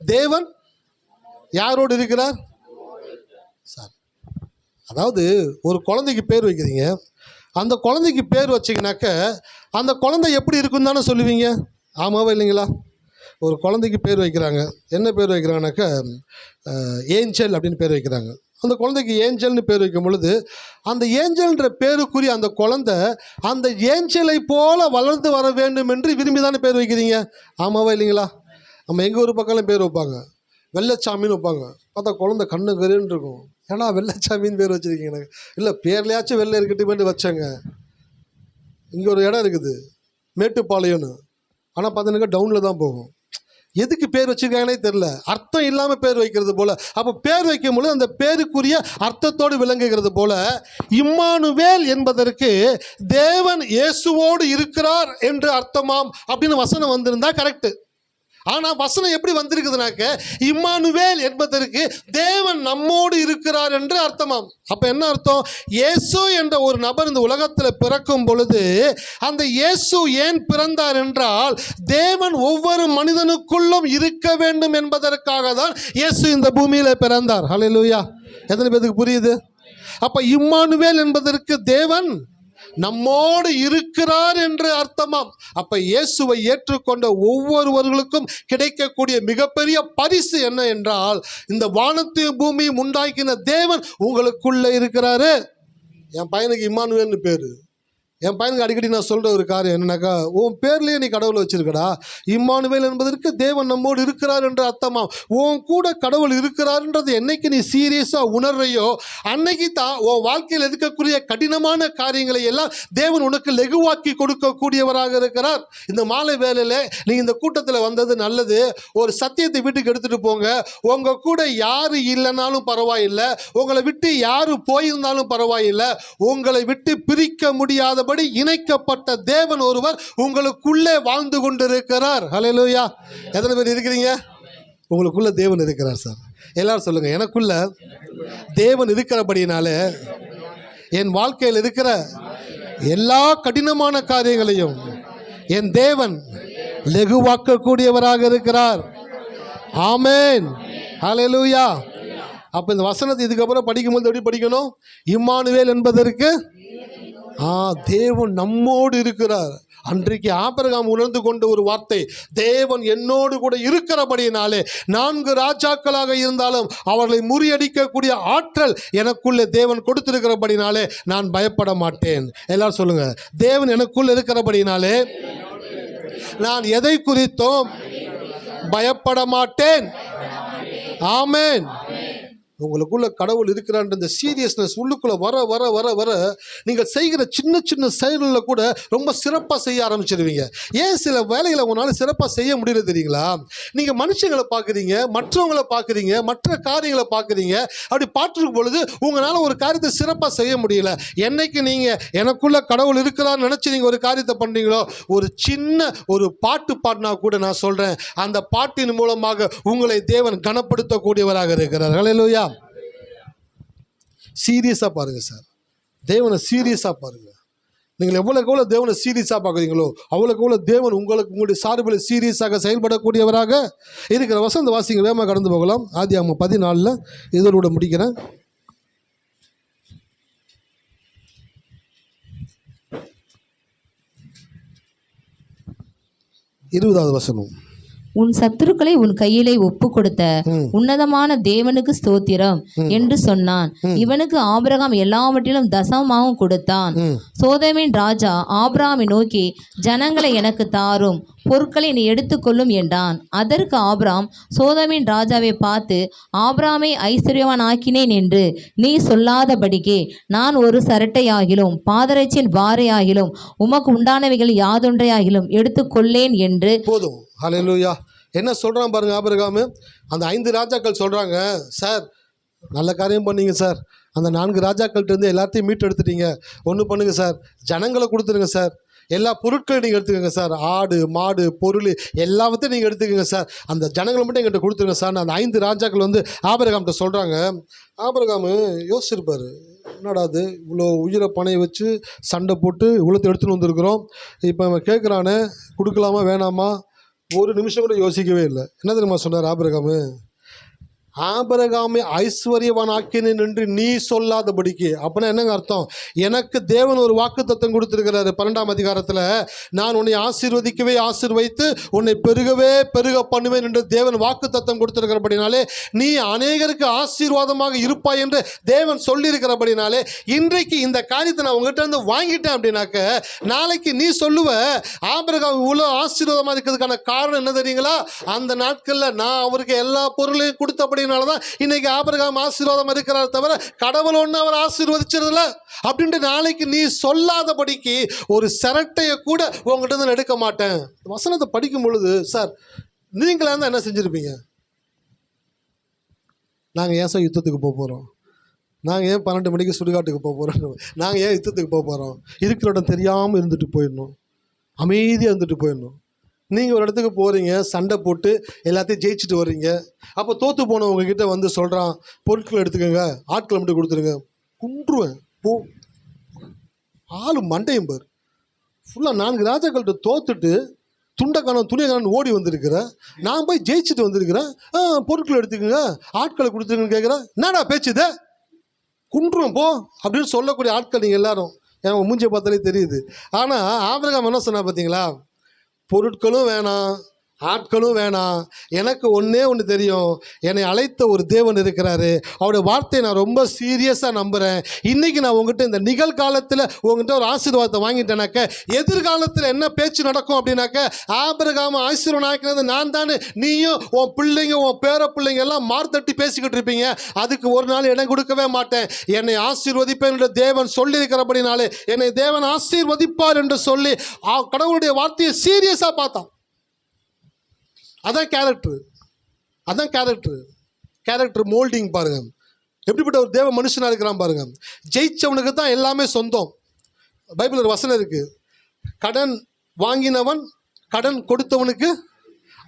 தேவன் யாரோடு இருக்கிறார் சார். அதாவது ஒரு குழந்தைக்கு பேர் வைக்கிறீங்க, அந்த குழந்தைக்கு பேர் வச்சிங்கனாக்க அந்த குழந்தை எப்படி இருக்குன்னு தானே சொல்லுவீங்க, ஆமாவா இல்லைங்களா? ஒரு குழந்தைக்கு பேர் வைக்கிறாங்க, என்ன பேர் வைக்கிறாங்கனாக்க ஏஞ்சல் அப்படின்னு பேர் வைக்கிறாங்க. அந்த குழந்தைக்கு ஏஞ்சல்னு பேர் வைக்கும் பொழுது அந்த ஏஞ்சல்ன்ற பேருக்குரிய அந்த குழந்தை அந்த ஏஞ்சலை போல வளர்ந்து வர வேண்டும் என்று விரும்பி தானே பேர் வைக்கிறீங்க, ஆமாவா இல்லைங்களா? நம்ம எங்கள் ஊர் பக்கம்லாம் பேர் வைப்பாங்க, வெள்ளச்சாமின்னு வைப்பாங்க. பார்த்தா குழந்தை கண்ணு கருன்னு இருக்கும். ஏன்னா வெள்ளச்சாமின்னு பேர் வச்சுருக்கீங்க. எனக்கு இல்லை, பேர்லையாச்சும் வெள்ளை இருக்கட்டுமேட்டு வச்சாங்க. இங்கே ஒரு இடம் இருக்குது மேட்டுப்பாளையம்னு, ஆனால் பார்த்தீங்கன்னா டவுனில் தான் போகும். எதுக்கு பேர் வச்சுருக்காங்கன்னே தெரில, அர்த்தம் இல்லாமல் பேர் வைக்கிறது போல். அப்போ பேர் வைக்கும் பொழுது அந்த பேருக்குரிய அர்த்தத்தோடு விளங்குகிறது போல் இம்மானுவேல் என்பதற்கு தேவன் இயேசுவோடு இருக்கிறார் என்று அர்த்தமாம் அப்படின்னு வசனம் வந்திருந்தா கரெக்டு. ஆனால் வசனம் எப்படி வந்திருக்குதுனாக்க இம்மானுவேல் என்பதற்கு தேவன் நம்மோடு இருக்கிறார் என்று அர்த்தமாம். அப்போ என்ன அர்த்தம்? இயேசு என்ற ஒரு நபர் இந்த உலகத்தில் பிறக்கும் பொழுது அந்த இயேசு ஏன் பிறந்தார் என்றால் தேவன் ஒவ்வொரு மனிதனுக்குள்ளும் இருக்க வேண்டும் என்பதற்காக தான் இயேசு இந்த பூமியில் பிறந்தார். ஹல்லேலூயா. எத்தனை பேருக்கு புரியுது? அப்போ இம்மானுவேல் என்பதற்கு தேவன் நம்மோடு இருக்கிறார் என்று அர்த்தமாம். அப்ப இயேசுவை ஏற்றுக்கொண்ட ஒவ்வொருவர்களுக்கும் கிடைக்கக்கூடிய மிகப்பெரிய பரிசு என்ன என்றால் இந்த வானத்தையும் பூமியும் உண்டாக்கின தேவன் உங்களுக்குள்ள இருக்கிறாரு. என் பையனுக்கு இம்மானுவேல்னு பேரு. என் பையனுக்கு அடிக்கடி நான் சொல்கிற ஒரு காரியம் என்னன்னாக்கா, உன் பேர்லேயே நீ கடவுளை வச்சிருக்கடா. இம்மானுவேல் என்பதற்கு தேவன் நம்மோடு இருக்கிறார் என்று அர்த்தமா. உன் கூட கடவுள் இருக்கிறார்ன்றது என்னைக்கு நீ சீரியஸாக உணர்றையோ அன்னைக்கு தான் உன் வாழ்க்கையில் இருக்கக்கூடிய கடினமான காரியங்களை எல்லாம் தேவன் உனக்கு லெகுவாக்கி கொடுக்கக்கூடியவராக இருக்கிறார். இந்த மாலை வேலையில் நீங்கள் இந்த கூட்டத்தில் வந்தது நல்லது. ஒரு சத்தியத்தை வீட்டுக்கு எடுத்துகிட்டு போங்க. உங்கள் கூட யார் இல்லைனாலும் பரவாயில்லை, உங்களை விட்டு யார் போயிருந்தாலும் பரவாயில்லை, உங்களை விட்டு பிரிக்க முடியாத இணைக்கப்பட்ட தேவன் ஒருவர் உங்களுக்குள்ளே வாழ்ந்து கொண்டிருக்கிறார். ஹல்லேலூயா. எத்தனை பேர் இருக்கிறீங்க? உங்களுக்குள்ள தேவன் இருக்கிறார் சார். எல்லாரும் சொல்லுங்க, எனக்குள்ள தேவன் இருக்கிறபடினாலே என் வாழ்க்கையில் இருக்கிற எல்லா கடினமான காரியங்களையும் என் தேவன் லெகுவாக்கக்கூடியவராக இருக்கிறார். ஆமென். ஹல்லேலூயா. அப்ப இந்த வசனத்தை இதுக்கப்புறம் படிக்கும்போது எப்படி படிக்கணும்? இம்மானுவேல் என்பதற்கு தேவன் நம்மோடு இருக்கிறார். அன்றைக்கு ஆபிரகாம் உணர்ந்து கொண்ட ஒரு வார்த்தை, தேவன் என்னோடு கூட இருக்கிறபடினாலே 4 ராஜாக்களாக இருந்தாலும் அவர்களை முறியடிக்கக்கூடிய ஆற்றல் எனக்குள்ளே தேவன் கொடுத்திருக்கிறபடினாலே நான் பயப்பட மாட்டேன். எல்லாரும் சொல்லுங்க, தேவன் எனக்குள்ள இருக்கிறபடினாலே நான் எதை குறித்தும் பயப்பட மாட்டேன். ஆமென். உங்களுக்குள்ள கடவுள் இருக்கிறான்ற இந்த சீரியஸ்னஸ் உள்ளுக்குள்ள வர வர வர வர நீங்கள் செய்கிற சின்ன சின்ன செயல்களில் கூட ரொம்ப சிறப்பாக செய்ய ஆரம்பிச்சிருவீங்க. ஏன் சில வேலைகளை உங்களால் சிறப்பாக செய்ய முடியல தெரியுங்களா? நீங்கள் மனுஷங்களை பார்க்குறீங்க, மற்றவங்களை பார்க்குறீங்க, மற்ற காரியங்களை பார்க்குறீங்க. அப்படி பார்த்துருக்கும் பொழுது உங்களால் ஒரு காரியத்தை சிறப்பாக செய்ய முடியல. என்னைக்கு நீங்கள் எனக்குள்ள கடவுள் இருக்கிறான்னு நினச்சி நீங்கள் ஒரு காரியத்தை பண்ணுறீங்களோ, ஒரு சின்ன ஒரு பாட்டு பாடினா கூட நான் சொல்கிறேன், அந்த பாட்டின் மூலமாக உங்களை தேவன் கனப்படுத்தக்கூடியவராக இருக்கிறார். ஹல்லேலூயா. சீரியஸாக பாருங்கள் சார், தேவனை சீரியஸாக பாருங்கள். நீங்கள் எவ்வளோ தேவனை சீரியஸாக பார்க்குறீங்களோ அவ்வளோக்கு எவ்வளோ தேவன் உங்களுடைய சார்பில் சீரியஸாக செயல்படக்கூடியவராக இருக்கிற. வசந்த வாசிங்க, வேகமாக கடந்து போகலாம். ஆதியாகமம் 14 இதோட முடிக்கிறேன். 20வது வசனம். உன் சத்துருக்களை உன் கையிலே ஒப்பு கொடுத்த உன்னதமான தேவனுக்கு ஸ்தோத்திரம் என்று சொன்னான். இவனுக்கு ஆபிரகாம் எல்லாவற்றிலும் தசமமாகவும் கொடுத்தான். சோதோமின் ராஜா ஆபிரகாமை நோக்கி, ஜனங்களை எனக்கு தாரும், பொருட்களை நீ எடுத்துக்கொள்ளும் என்றான். அதற்கு ஆபிரகாம் சோதோமின் ராஜாவை பார்த்து, ஆபிரகாமை ஐஸ்வர்யவான் ஆக்கினேன் என்று நீ சொல்லாதபடிக்கு நான் ஒரு சரட்டையாகிலும் பாதரட்சியின் வாரையாகிலும் உமக்கு உண்டானவைகள் யாதொன்றையாகிலும் எடுத்துக்கொள்ளேன் என்று. போதும். ஹல்லேலூயா. என்ன சொல்கிறான் பாருங்க ஆபிரகாம். அந்த 5 ராஜாக்கள் சொல்கிறாங்க, சார் நல்ல காரியம் பண்ணீங்க சார், அந்த 4 ராஜாக்கள்கிட்ட எல்லாத்தையும் மீட்டு எடுத்துட்டீங்க. ஒன்று பண்ணுங்க சார், ஜனங்களை கொடுத்துருங்க சார், எல்லா பொருட்களையும் நீங்கள் எடுத்துக்கோங்க சார், ஆடு மாடு பொருள் எல்லாத்தையும் நீங்கள் எடுத்துக்கோங்க சார், அந்த ஜனங்களை மட்டும் எங்கிட்ட கொடுத்துருங்க சார். அந்த 5 ராஜாக்கள் வந்து ஆபிரகாம்கிட்ட சொல்கிறாங்க. ஆபிரகாம் யோசிச்சிருப்பார், என்னடா அது இவ்வளோ உயிரை பணையை வச்சு சண்டை போட்டு இவ்வளோத்தை எடுத்துகிட்டு வந்திருக்கிறோம், இப்போ அவன் கேட்குறானே கொடுக்கலாமா வேணாமா? ஒரு நிமிஷம் கூட யோசிக்கவே இல்லை. என்ன தெரியுமா சொன்னார் ஆபிரகாம்? ஆபிரகாமை ஐஸ்வர்யவான் ஆக்கினேன் என்று நீ சொல்லாதபடிக்கு. அப்படின்னா என்னங்க அர்த்தம்? எனக்கு தேவன் ஒரு வாக்குத்தத்தம் கொடுத்திருக்கிறாரு 12ஆம் அதிகாரத்தில், நான் உன்னை ஆசீர்வதிக்கவே ஆசீர்வதித்து உன்னை பெருகவே பெருக பண்ணுவேன் என்று தேவன் வாக்குத்தத்தம் கொடுத்திருக்கிறபடினாலே நீ அநேகருக்கு ஆசீர்வாதமாக இருப்பாய் என்று தேவன் சொல்லியிருக்கிறபடினாலே இன்றைக்கு இந்த காரியத்தை நான் உங்ககிட்ட இருந்து வாங்கிட்டேன் அப்படின்னாக்க நாளைக்கு நீ சொல்லுவ ஆபிரகாம் இவ்வளோ ஆசீர்வாதமாக இருக்கிறதுக்கான காரணம் என்ன தெரியுங்களா? அந்த நாட்களில் நான் அவருக்கு எல்லா பொருளையும் கொடுத்தபடி தான் இன்னைக்கு ஆபிரகாம் ஆசீர்வாதம் இருக்கிறார், தவிர கடவுள் ஒன்று அவர் ஆசீர்வதிச்சதில்ல அப்படின்ட்டு நாளைக்கு நீ சொல்லாதபடிக்கு ஒரு சரட்டையை கூட உங்ககிட்ட இருந்து எடுக்க மாட்டேன். வசனத்தை படிக்கும் பொழுது சார் நீங்களா இருந்தால் என்ன செஞ்சிருப்பீங்க? நாங்கள் ஏன் சார் யுத்தத்துக்கு போக போகிறோம், நாங்கள் ஏன் 12 மணிக்கு சுடுகாட்டுக்கு போக போகிறோம், நாங்கள் ஏன் யுத்தத்துக்கு போக போகிறோம், இருக்கிற இடம் தெரியாமல் இருந்துட்டு போயிடணும், அமைதியாக இருந்துட்டு போயிடணும். நீங்கள் ஒரு இடத்துக்கு போகிறீங்க, சண்டை போட்டு எல்லாத்தையும் ஜெயிச்சுட்டு வர்றீங்க. அப்போ தோற்று போனவங்க கிட்ட வந்து சொல்கிறான், பொருட்களை எடுத்துக்கோங்க, ஆட்களை மட்டும் கொடுத்துருங்க. குன்றுவேன் போ. ஆளு மண்டையும் பார். ஃபுல்லாக 4 ராஜாக்கள்கிட்ட தோத்துட்டு துண்டைக்கானம் துணியக்கானம் ஓடி வந்திருக்கிறேன். நான் போய் ஜெயிச்சுட்டு வந்திருக்கிறேன். பொருட்களை எடுத்துக்கோங்க, ஆட்களை கொடுத்துருங்கன்னு கேட்குறேன். என்னடா பேச்சு இதை? குன்றுவேன் போ அப்படின்னு சொல்லக்கூடிய ஆட்கள் நீங்கள் எல்லாரும். என் மூஞ்சியை பார்த்தாலே தெரியுது. ஆனால் ஆபிரகாம் என்ன சொன்னா பார்த்தீங்களா? பொருட்களும் வேணாம், ஆட்களும் வேணாம், எனக்கு ஒன்றே ஒன்று தெரியும், என்னை அழைத்த ஒரு தேவன் இருக்கிறாரு, அவருடைய வார்த்தையை நான் ரொம்ப சீரியஸாக நம்புகிறேன். இன்றைக்கி நான் உங்ககிட்ட இந்த நிகழ்காலத்தில் உங்ககிட்ட ஒரு ஆசீர்வாதத்தை வாங்கிட்டேனாக்க எதிர்காலத்தில் என்ன பேச்சு நடக்கும் அப்படின்னாக்க, ஆபிரகாம் ஆசீர்வாதம் நான் தானே, நீயும் உன் பிள்ளைங்க உன் பேர பிள்ளைங்க எல்லாம் மார்த்தட்டி பேசிக்கிட்டு இருப்பீங்க. அதுக்கு ஒரு நாள் இடம் கொடுக்கவே மாட்டேன். என்னை ஆசீர்வதிப்பேன் என்று தேவன் சொல்லியிருக்கிறபடினாலே என்னை தேவன் ஆசீர்வதிப்பார் என்று சொல்லி கடவுளுடைய வார்த்தையை சீரியஸாக பார்த்தான். அதான் கேரக்டர் மோல்டிங். பாருங்க எப்படிப்பட்ட ஒரு தேவ மனுஷனாக இருக்கிறான் பாருங்க. ஜெயிச்சவனுக்கு தான் எல்லாமே சொந்தம். பைபிள் ஒரு வசனம் இருக்கு, கடன் வாங்கினவன் கடன் கொடுத்தவனுக்கு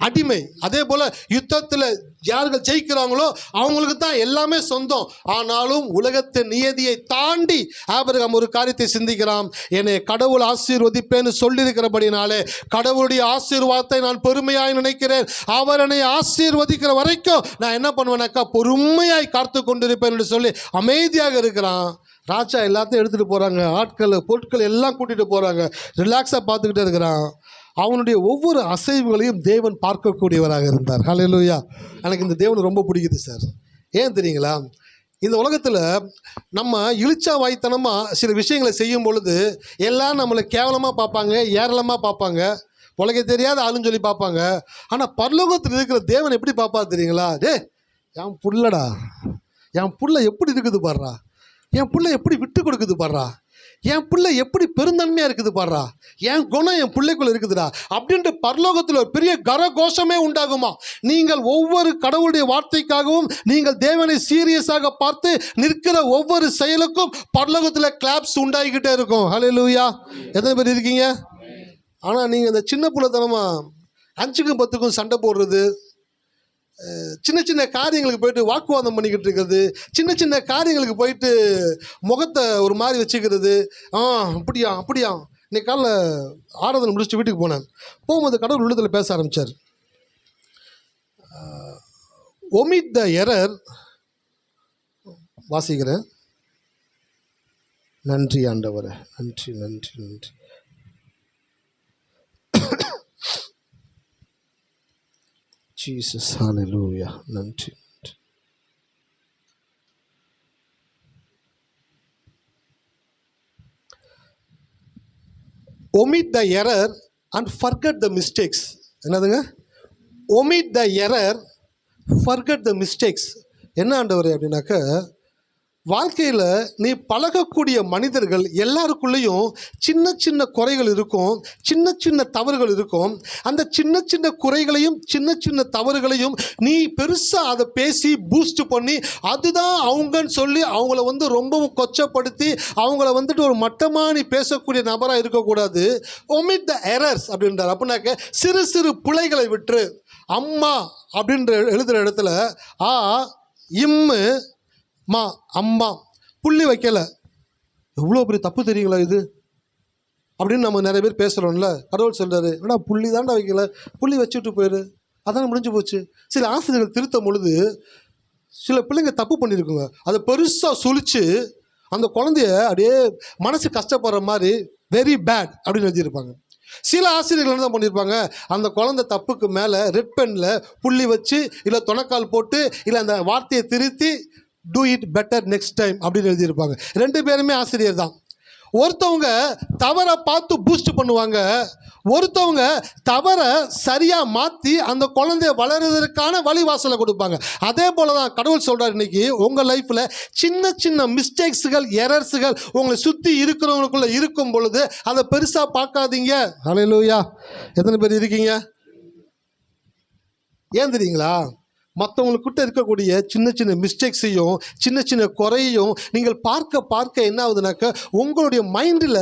அடிமை. அதே போல யுத்தத்தில் யார்கள் ஜெயிக்கிறாங்களோ அவங்களுக்கு தான் எல்லாமே சொந்தம். ஆனாலும் உலகத்தின் நியதியை தாண்டி ஆபிரகாம் ஒரு காரியத்தை சிந்திக்கிறான். என்னை கடவுள் ஆசீர்வதிப்பேன்னு சொல்லியிருக்கிறபடினாலே கடவுளுடைய ஆசீர்வாதத்தை நான் பெருமையாய் நினைக்கிறேன். அவர் என்னை ஆசீர்வதிக்கிற வரைக்கும் நான் என்ன பண்ணுவேனாக்கா பொறுமையாய் காத்து கொண்டிருப்பேன் என்று சொல்லி அமைதியாக இருக்கிறான். ராஜா எல்லாத்தையும் எடுத்துகிட்டு போகிறாங்க, ஆட்கள் பொருட்கள் எல்லாம் கூட்டிகிட்டு போகிறாங்க, ரிலாக்ஸாக பார்த்துக்கிட்டே இருக்கிறான். அவனுடைய ஒவ்வொரு அசைவுகளையும் தேவன் பார்க்கக்கூடியவராக இருந்தார். ஹல்லேலூயா. எனக்கு இந்த தேவன் ரொம்ப பிடிக்குது சார். ஏன் தெரியுங்களா? இந்த உலகத்தில் நம்ம இழிச்சா வாய்த்தனமாக சில விஷயங்களை செய்யும் பொழுது எல்லாம் நம்மளை கேவலமாக பார்ப்பாங்க, ஏரளமாக பார்ப்பாங்க, உலக தெரியாத ஆளுன்னு சொல்லி பார்ப்பாங்க. ஆனால் பரலோகத்தில் இருக்கிற தேவன் எப்படி பார்ப்பா தெரியுங்களா? என் புள்ளடா, என் புள்ள எப்படி இருக்குது பாடுறா, என் புள்ள எப்படி விட்டு கொடுக்குது பாடுறா, என் பிள்ளை எப்படி பெருந்தன்மையாக இருக்குது பாடுறா, என் குணம் என் பிள்ளைக்குள்ள இருக்குதுடா அப்படின்ட்டு பரலோகத்தில் ஒரு பெரிய கரகோஷமே உண்டாகுமா. நீங்கள் ஒவ்வொரு கடவுளுடைய வார்த்தைக்காகவும் நீங்கள் தேவனை சீரியஸாக பார்த்து நிற்கிற ஒவ்வொரு செயலுக்கும் பரலோகத்தில் கிளாப்ஸ் உண்டாகிக்கிட்டே இருக்கும். ஹல்லேலூயா. எத்தனை பேர் இருக்கீங்க? ஆனால் நீங்கள் இந்த சின்ன பிள்ளைத்தனமாக 5க்கும் 10க்கும் சண்டை போடுறது, சின்ன சின்ன காரியங்களுக்கு போயிட்டு வாக்குவாதம் பண்ணிக்கிட்டு இருக்கிறது, சின்ன சின்ன காரியங்களுக்கு போயிட்டு முகத்தை ஒரு மாதிரி வச்சுக்கிறது, அப்படியா. இன்னைக்கு காலைல ஆராதனை முடிச்சுட்டு வீட்டுக்கு போகும்போது கடவுள் உள்ளத்தில் பேச ஆரம்பித்தார். Omit the error. வாசிக்கிறேன். நன்றி ஆண்டவரே, நன்றி நன்றி நன்றி. Jesus, hallelujah. நன்றி. Omit the error and forget the mistakes. என்னதுங்க? Omit the error, forget the mistakes. என்ன ஆண்டவரே அப்படின்னாக்க, வாழ்க்கையில் நீ பழகக்கூடிய மனிதர்கள் எல்லாருக்குள்ளேயும் சின்ன சின்ன குறைகள் இருக்கும், சின்ன சின்ன தவறுகள் இருக்கும். அந்த சின்ன சின்ன குறைகளையும் சின்ன சின்ன தவறுகளையும் நீ பெருசாக அதை பேசி பூஸ்ட் பண்ணி அதுதான் அவங்கன்னு சொல்லி அவங்கள ரொம்பவும் கொச்சப்படுத்தி அவங்கள ஒரு மட்டமாக நீ பேசக்கூடிய நபராக இருக்கக்கூடாது. ஒமிட் த எரர்ஸ் அப்படின்றார். அப்படின்னாக்க சிறு சிறு பிழைகளை விட்டு. அம்மா அப்படின்ற எழுதுகிற இடத்துல இம்மு மா அம்மா புள்ளி வைக்கல, எவ்வளோ பெரிய தப்பு தெரியுங்களா இது அப்படின்னு நம்ம நிறைய பேர் பேசுகிறோம்ல. கடவுள் சொல்கிறாரு, ஏன்னா புள்ளி தாண்டா வைக்கல, புள்ளி வச்சுட்டு போயிரு, அதான் முடிஞ்சு போச்சு. சில ஆசிரியர்கள் திருத்தும் பொழுது சில பிள்ளைங்க தப்பு பண்ணியிருக்குங்க, அதை பெருசாக சுழிச்சு அந்த குழந்தைய அப்படியே மனசு கஷ்டப்படுற மாதிரி வெரி பேட் அப்படின்னு எழுதியிருப்பாங்க. சில ஆசிரியர்கள் என்ன பண்ணியிருப்பாங்க, அந்த குழந்தை தப்புக்கு மேலே ரெட் பெனில் புள்ளி வச்சு இல்லை துணைக்கால் போட்டு இல்லை அந்த வார்த்தையை திருத்தி do it better next time அப்படின்னு எழுதியிருப்பாங்க. 2 பேருமே ஆசிரியர் தான். ஒருத்தவங்க தவறை பார்த்து பூஸ்ட் பண்ணுவாங்க, ஒருத்தவங்க தவறை சரியாக மாற்றி அந்த குழந்தைய வளர்கிறதுக்கான வழிவாசலை கொடுப்பாங்க. அதே போல் தான் கடவுள் சொல்கிறார், இன்றைக்கி உங்கள் லைஃப்பில் சின்ன சின்ன மிஸ்டேக்ஸுகள் எரர்ஸுகள் உங்களை சுற்றி இருக்கிறவங்களுக்குள்ளே இருக்கும் பொழுது அதை பெருசாக பார்க்காதீங்க. ஹல்லேலூயா. எத்தனை பேர் இருக்கீங்க? ஏன் தெரியுங்களா? மற்றவங்களுக்கிட்ட இருக்கக்கூடிய சின்ன சின்ன மிஸ்டேக்ஸையும் சின்ன சின்ன குறையையும் நீங்கள் பார்க்க பார்க்க என்ன ஆகுதுனாக்கா உங்களுடைய மைண்டில்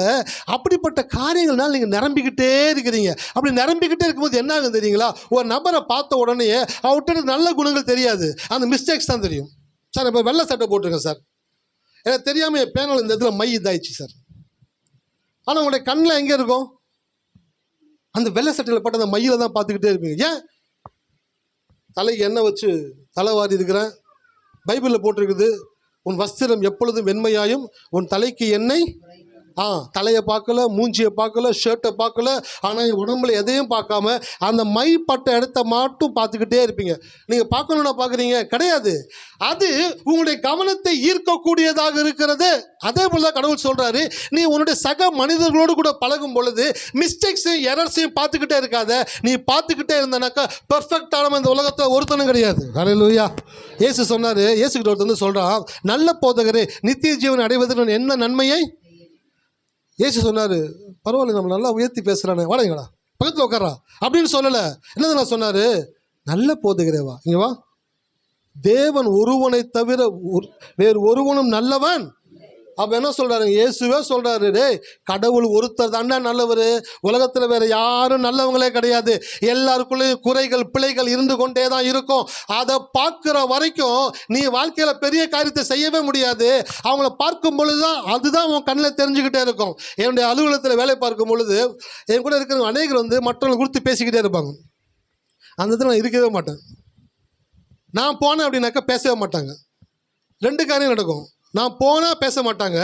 அப்படிப்பட்ட காரியங்கள்னால நீங்கள் நிரம்பிக்கிட்டே இருக்கிறீங்க. அப்படி நிரம்பிக்கிட்டே இருக்கும்போது என்ன ஆகுது தெரியுங்களா? ஒரு நபரை பார்த்த உடனே அவர்கிட்ட நல்ல குணங்கள் தெரியாது, அந்த மிஸ்டேக்ஸ் தான் தெரியும். சார் இப்போ வெள்ளை சட்டை போட்டிருக்கேன் சார், எனக்கு தெரியாமல் என் பேனால் இந்த இடத்துல மை இதாயிடுச்சு சார். ஆனால் உங்களுடைய கண்ணில் எங்கே இருக்கும்? அந்த வெள்ளை சட்டையில் பட்ட அந்த மையில் தான் பார்த்துக்கிட்டே இருப்பீங்க. ஏன்? தலைக்கு எண்ணெய் வச்சு தலைவாரி இருக்கிறேன். பைபிளில் போட்டிருக்குது, உன் வஸ்திரம் எப்பொழுதும் வெண்மையாயும் உன் தலைக்கு எண்ணெய். தலையை பார்க்கல, மூஞ்சியை பார்க்கல, ஷர்ட்டை பார்க்கல, ஆனால் உடம்புல எதையும் பார்க்காம அந்த மை பட்ட இடத்த மட்டும் பார்த்துக்கிட்டே இருப்பீங்க. நீங்கள் பார்க்கணுன்னா பார்க்குறீங்க கிடையாது. அது உங்களுடைய கவனத்தை ஈர்க்கக்கூடியதாக இருக்கிறது. அதே போல் தான் கடவுள் சொல்கிறாரு, நீ உன்னுடைய சக மனிதர்களோடு கூட பழகும் பொழுது மிஸ்டேக்ஸையும் எரர்ஸையும் பார்த்துக்கிட்டே இருக்காத. நீ பார்த்துக்கிட்டே இருந்தனாக்கா பெர்ஃபெக்டான இந்த உலகத்தில் ஒருத்தனும் கிடையாது. ஹல்லேலூயா. இயேசு சொன்னார், இயேசுகிட்ட ஒருத்தர் வந்து சொல்கிறான், நல்ல போதகரே, நித்திய ஜீவன் அடைவதற்கு என்ன நன்மையை? இயேசு சொன்னார், பரவாயில்ல நம்ம நல்லா உயர்த்தி பேசுகிறானே, வாடகைங்களா பக்கத்தில் உட்காரா அப்படின்னு சொல்லலை. என்னது நான் சொன்னார்? நல்ல போதகரேவா, இங்கே வா, தேவன் ஒருவனை தவிர வேறு ஒருவனும் நல்லவன். அப்போ என்ன சொல்கிறாரு? இயேசுவே சொல்கிறாரு, டேய் கடவுள் ஒருத்தர் தாண்டா நல்லவர், உலகத்தில் வேறு யாரும் நல்லவங்களே கிடையாது. எல்லாருக்குள்ளேயும் குறைகள் பிழைகள் இருந்து கொண்டே தான் இருக்கும். அதை பார்க்குற வரைக்கும் நீ வாழ்க்கையில் பெரிய காரியத்தை செய்யவே முடியாது. அவங்கள பார்க்கும் பொழுது தான் அதுதான் உன் கண்ணில் தெரிஞ்சுக்கிட்டே இருக்கும். என்னுடைய அலுவலகத்தில் வேலை பார்க்கும் பொழுது என் கூட இருக்கிற அநேகர் வந்து மற்றவங்களை குறித்து பேசிக்கிட்டே இருப்பாங்க. அந்த இடத்துல நான் இருக்கவே மாட்டேன். நான் போனேன் அப்படின்னாக்கா பேசவே மாட்டாங்க. ரெண்டு காரியம் நடக்கும். நான் போனால் பேச மாட்டாங்க,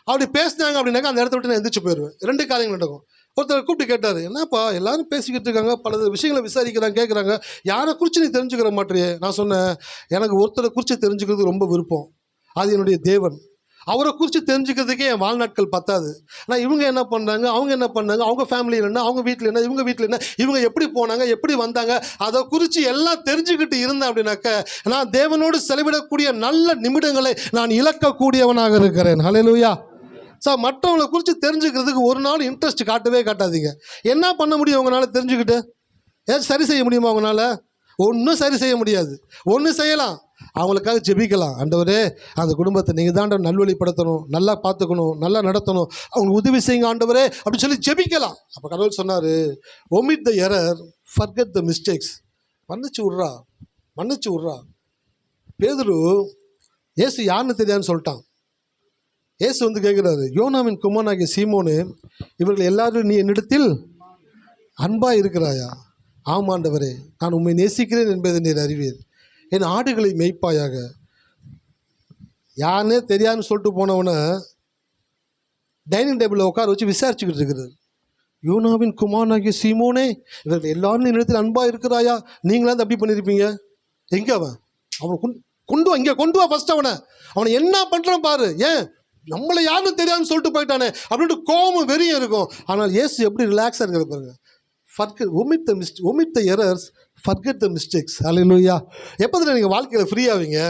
அப்படி பேசினாங்க அப்படின்னாக்கா அந்த இடத்த விட்டு நான் எந்திரிச்சு போயிடுவேன். ரெண்டு காரியங்கள் நடக்கும். ஒருத்தர் கூப்பிட்டு கேட்டார், என்னப்பா எல்லாரும் பேசிக்கிட்டு இருக்காங்க, பல விஷயங்களை விசாரிக்கிறாங்க, கேட்குறாங்க, யாரை குறித்து நீ தெரிஞ்சுக்கிற மாட்டியே? நான் சொன்னேன், எனக்கு ஒருத்தரை குறித்து தெரிஞ்சுக்கிறது ரொம்ப விருப்பம். அது என்னுடைய தேவன். அவரை குறித்து தெரிஞ்சுக்கிறதுக்கே என் வாழ்நாட்கள் பத்தாது. ஆனால் இவங்க என்ன பண்ணுறாங்க, அவங்க என்ன பண்ணாங்க, அவங்க ஃபேமிலியில் என்ன, அவங்க வீட்டில் என்ன, இவங்க வீட்டில் என்ன, இவங்க எப்படி போனாங்க, எப்படி வந்தாங்க, அதை குறித்து எல்லாம் தெரிஞ்சுக்கிட்டு இருந்தேன் அப்படின்னாக்க நான் தேவனோடு செலவிடக்கூடிய நல்ல நிமிடங்களை நான் இழக்கக்கூடியவனாக இருக்கிறேன். ஹல்லேலூயா. சார், மற்றவங்களை குறித்து தெரிஞ்சுக்கிறதுக்கு ஒரு நாள் இன்ட்ரெஸ்ட் காட்டவே காட்டாதீங்க. என்ன பண்ண முடியும் அவங்களால தெரிஞ்சுக்கிட்டு? ஏதாச்சும் சரி செய்ய முடியுமா அவங்களால? ஒன்றும் சரி செய்ய முடியாது. ஒன்று செய்யலாம், அவங்களுக்காக ஜெபிக்கலாம். ஆண்டவரே, அந்த குடும்பத்தை நீங்கள் தான் நல்வழிப்படுத்தணும், நல்லா பார்த்துக்கணும், நல்லா நடத்தணும், அவங்களுக்கு உதவி செய்யுங்க ஆண்டவரே அப்படின்னு சொல்லி ஜெபிக்கலாம். அப்போ கடவுள் சொன்னார், omit the error, forget the mistakes. மன்னிச்சு விட்றா. பேதுரு இயேசு யாருன்னு தெரியாதுன்னு சொல்லிட்டான். இயேசு வந்து கேட்குறாரு, யோனாவின் குமாரனாகிய சீமோனு, இவர்கள் எல்லாரும் நீ என்னிடத்தில் அன்பாக இருக்கிறாயா? ஆமாண்டவரே, நான் உம்மை நேசிக்கிறேன் என்பதை நீர் அறிவீர். என் ஆடுகளை மேய்ப்பாயாக. யாருன்னே தெரியாதுன்னு சொல்லிட்டு போனவனை டைனிங் டேபிளில் உட்கார வச்சு விசாரிச்சுக்கிட்டு இருக்கிறது. யோனாவின் குமாரனாகிய சீமோனே, இவர்கள் எல்லாரும் இடத்துல அன்பாக இருக்கிறாயா? நீங்களாம் அப்படி பண்ணியிருப்பீங்க. எங்கே அவனை கொண்டு வா, இங்கே கொண்டு வா ஃபஸ்ட். அவனை என்ன பண்ணுறான் பாரு. ஏன் நம்மளை யாருன்னு தெரியாதுன்னு சொல்லிட்டு போயிட்டானே அப்படின்ட்டு கோபம் வெறியும் இருக்கும். ஆனால் இயேசு எப்படி ரிலாக்ஸாக இருக்கிற பாருங்க. omit the errors, forget the mistakes. ஹல்லேலூயா. எப்போதுல நீங்கள் வாழ்க்கையில் ஃப்ரீ ஆவீங்க?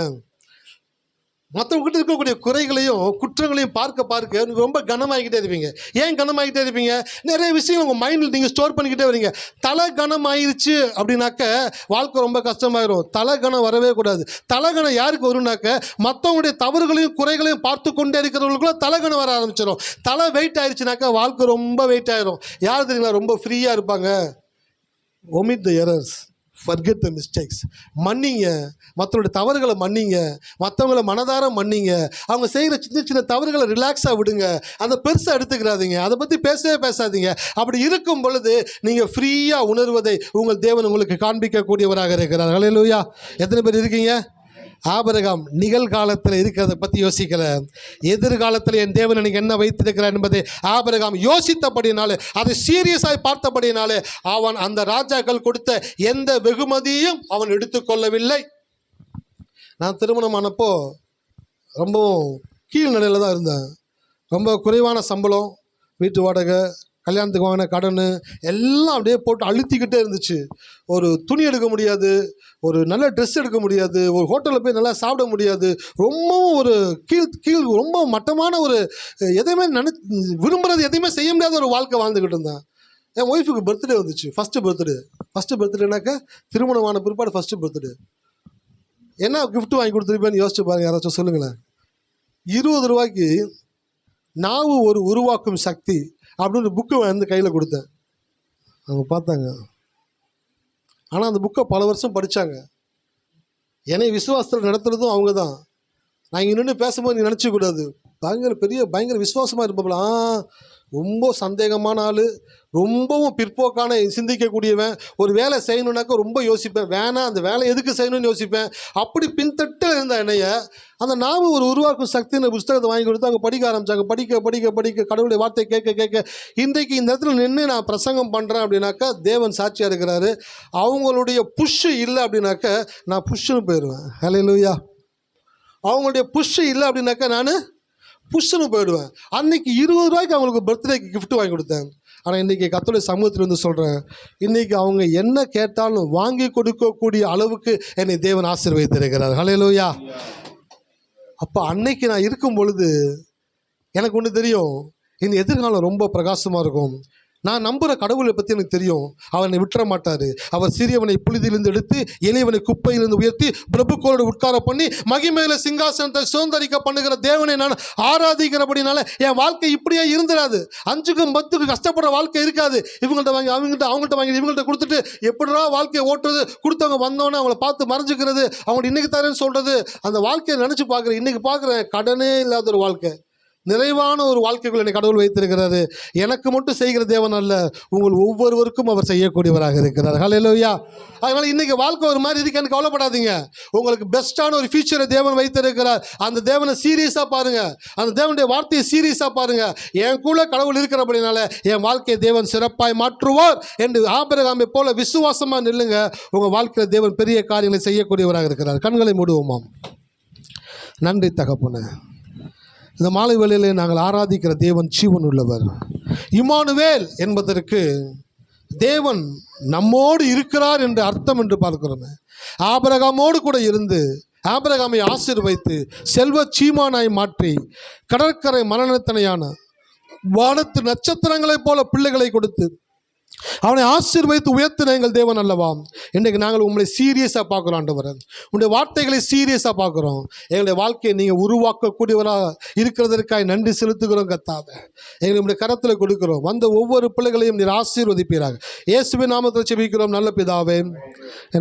மற்றவங்ககிட்ட இருக்கக்கூடிய குறைகளையும் குற்றங்களையும் பார்க்க பார்க்க நீங்கள் ரொம்ப கனமாகிக்கிட்டே இருப்பீங்க. ஏன் கனமாகிட்டே இருப்பீங்க? நிறைய விஷயங்கள் உங்கள் மைண்டில் நீங்கள் ஸ்டோர் பண்ணிக்கிட்டே வரீங்க. தலை கனமாயிருச்சு அப்படின்னாக்க வாழ்க்கை ரொம்ப கஷ்டமாயிரும். தலை கனம் வரவே கூடாது. தலை கனம் யாருக்கு வரும்னாக்க மற்றவங்களுடைய தவறுகளையும் குறைகளையும் பார்த்து கொண்டே இருக்கிறவங்களுக்குள்ள தலை கனம் வர ஆரம்பிச்சிடும். தலை வெயிட் ஆயிடுச்சுனாக்கா வாழ்க்கை ரொம்ப வெயிட் ஆயிரும். யார் தெரியுங்களா ரொம்ப ஃப்ரீயாக இருப்பாங்க? omit the errors, forget the mistakes. மன்னிங்க, மற்றவங்களுடைய தவறுகளை மன்னிங்க, மற்றவங்களை மனதார மன்னிங்க. அவங்க செய்கிற சின்ன சின்ன தவறுகளை ரிலாக்ஸாக விடுங்க, அதை பெருசாக எடுத்துக்கிறாதீங்க, அதை பற்றி பேசவே பேசாதீங்க. அப்படி இருக்கும் பொழுது நீங்கள் ஃப்ரீயாக உணர்வதை உங்கள் தேவன் உங்களுக்கு காண்பிக்கக்கூடியவராக இருக்கிறார். ஹல்லேலூயா. எத்தனை பேர் இருக்கீங்க? ஆபிரகாம் நிகழ்காலத்தில் இருக்கிறத பற்றி யோசிக்கல, எதிர்காலத்தில் என் தேவன் எனக்கு என்ன வைத்திருக்கிறார் என்பதை ஆபிரகாம் யோசித்தபடினாலே, அதை சீரியஸாக பார்த்தபடினாலே அவன் அந்த ராஜாக்கள் கொடுத்த எந்த வெகுமதியும் அவன் எடுத்துக்கொள்ளவில்லை. நான் திருமணமானப்போ ரொம்பவும் கீழ்நிலையில் தான் இருந்தேன். ரொம்ப குறைவான சம்பளம், வீட்டு வாடகை, கல்யாணத்துக்கு வாங்கின கடன் எல்லாம் அப்படியே போட்டு அழுத்திக்கிட்டே இருந்துச்சு. ஒரு துணி எடுக்க முடியாது, ஒரு நல்ல ட்ரெஸ் எடுக்க முடியாது, ஒரு ஹோட்டலில் போய் நல்லா சாப்பிட முடியாது. ரொம்பவும் ஒரு கீழ் ரொம்ப மட்டமான ஒரு எதையுமே விரும்புகிறது எதையுமே செய்ய முடியாத ஒரு வாழ்க்கை வாழ்ந்துக்கிட்டு இருந்தேன். என் ஒய்ஃபுக்கு பர்த்டே வந்துச்சு, ஃபஸ்ட்டு பர்த்டேனாக்கா திருமணமான பிற்பாடு ஃபஸ்ட்டு பர்த்டே. என்ன கிஃப்ட் வாங்கி கொடுத்துருப்பேன்னு யோசிச்சு பாருங்க, யாராச்சும் சொல்லுங்களேன். 20 ரூபாய்க்கு நாவு ஒரு உருவாக்கும் சக்தி அப்படின்னு புக்கு வந்து கையில் கொடுத்தேன். அவங்க பார்த்தாங்க. ஆனால் அந்த புக்கை பல வருஷம் படித்தாங்க. என்னை விசுவாசத்தில் நடத்துகிறதும் அவங்க தான். நான் இங்கே நின்று பேசும்போது நீ நினச்சிக்கூடாது, பயங்கர விசுவாசமாக இருப்பலாம், ரொம்ப சந்தேகமான ஆள், ரொம்பவும் பிற்போக்கான சிந்திக்கக்கூடியவன், ஒரு வேலை செய்யணுன்னாக்கா ரொம்ப யோசிப்பேன், வேணாம் அந்த வேலை எதுக்கு செய்யணும்னு யோசிப்பேன். அப்படி பின்தட்டில் இருந்த என்னைய அந்த நாம ஒரு உருவாக்கும் சக்தின்னு புஸ்தகத்தை வாங்கி கொடுத்து அவங்க படிக்க ஆரம்பித்தாங்க. படிக்க படிக்க படிக்க கடவுளுடைய வார்த்தை கேட்க கேட்க இன்றைக்கு இந்த இடத்துல நின்று நான் பிரசங்கம் பண்ணுறேன் அப்படின்னாக்கா தேவன் சாட்சியாக இருக்கிறாரு. அவங்களுடைய புஷ்ஷு இல்லை அப்படின்னாக்கா நான் புஷ்ஷுன்னு போயிடுவேன். ஹல்லேலூயா. அவங்களுடைய புஷ்ஷு இல்லை அப்படின்னாக்கா நான் புஷ்ஷுன்னு போயிடுவேன். அன்றைக்கி 20 ரூபாய்க்கு அவங்களுக்கு பர்த்டேக்கு கிஃப்ட் வாங்கி கொடுத்தேன். ஆனால் இன்றைக்கி கர்த்தருடைய சமூகத்தில் வந்து சொல்கிறேன், இன்றைக்கி அவங்க என்ன கேட்டாலும் வாங்கி கொடுக்கக்கூடிய அளவுக்கு என்னை தேவன் ஆசீர்வதித்திருக்கிறார். ஹல்லேலூயா. அப்போ அன்னைக்கு நான் இருக்கும் பொழுது எனக்கு ஒன்று தெரியும், இந்த எதிர்காலம் ரொம்ப பிரகாசமாக இருக்கும். நான் நம்புகிற கடவுளை பற்றி எனக்கு தெரியும். அவர் என்னை விட்டுற மாட்டார். அவர் சிறியவனை புழுதியிலிருந்து எடுத்து எளியவனை குப்பையிலிருந்து உயர்த்தி பிரபுக்களோடு உட்கார பண்ணி மகிமையில சிங்காசனத்தை சுதந்தரிக்க பண்ணுகிற தேவனை நான் ஆராதிக்கிறபடினால என் வாழ்க்கை இப்படியே இருந்துடாது. 5க்கும் 10க்கும் கஷ்டப்படுற வாழ்க்கை இருக்காது. இவங்கள்ட்ட வாங்கி அவங்கள்ட்ட வாங்கி இவங்கள்ட்ட கொடுத்துட்டு எப்படிடா வாழ்க்கையை ஓட்டுறது, கொடுத்தவங்க வந்தோன்னே அவங்கள பார்த்து மறைஞ்சிக்கிறது, அவங்கள்ட்ட இன்றைக்கி தரேன்னு சொல்கிறது, அந்த வாழ்க்கையை நினச்சி பார்க்குறேன். இன்றைக்கி பார்க்குறேன் கடனே இல்லாத ஒரு வாழ்க்கை, நிறைவான ஒரு வாழ்க்கைக்குள் என்னை கடவுள் வைத்திருக்கிறாரு. எனக்கு மட்டும் செய்கிற தேவன் அல்ல, உங்கள் ஒவ்வொருவருக்கும் அவர் செய்யக்கூடியவராக இருக்கிறார். ஹல்லேலூயா. அதனால் இன்றைக்கி வாழ்க்கை ஒரு மாதிரி இருக்கேன்னு கவலைப்படாதீங்க. உங்களுக்கு பெஸ்ட்டான ஒரு ஃபியூச்சரை தேவன் வைத்திருக்கிறார். அந்த தேவனை சீரியஸாக பாருங்கள், அந்த தேவனுடைய வார்த்தையை சீரியஸாக பாருங்கள். என் கூட கடவுள் இருக்கிறபடினால என் வாழ்க்கையை தேவன் சிறப்பாய் மாற்றுவார் என்று ஆபிரகாமை போல விசுவாசமாக நில்லுங்க. உங்கள் வாழ்க்கையில் தேவன் பெரிய காரியங்களை செய்யக்கூடியவராக இருக்கிறார். கண்களை மூடுவோமாம். நன்றி தகப்பனே. இந்த மாலை வேளையிலே நாங்கள் ஆராதிக்கிற தேவன் ஜீவன் உள்ளவர். இம்மானுவேல் என்பதற்கு தேவன் நம்மோடு இருக்கிறார் என்று அர்த்தம் என்று பார்க்கிறோமே. ஆபிரகாமோடு கூட இருந்து ஆபிரகாமை ஆசீர்வதித்து செல்வ சீமானாய் மாற்றி கடற்கரை மரணத்தனையான வானத்து நட்சத்திரங்களைப் போல பிள்ளைகளை கொடுத்து அவனை ஆசீர்வதித்து உயர்த்தின எங்கள் தேவன் அல்லவா. இன்றைக்கு நாங்கள் உங்களை சீரியஸாக பார்க்குறோம் ஆண்டவரே. உங்களுடைய வார்த்தைகளை சீரியஸாக பார்க்குறோம். எங்களுடைய வாழ்க்கையை நீங்கள் உருவாக்கக்கூடியவராக இருக்கிறதற்காக நன்றி செலுத்துகிறோம் கர்த்தாவே. எங்களுடைய கரத்தில் கொடுக்கிறோம். வந்த ஒவ்வொரு பிள்ளைகளையும் நீர் ஆசீர்வதிப்பீராக. இயேசுவின் நாமத்தில் ஜெபிக்கிறோம் நல்ல பிதாவே.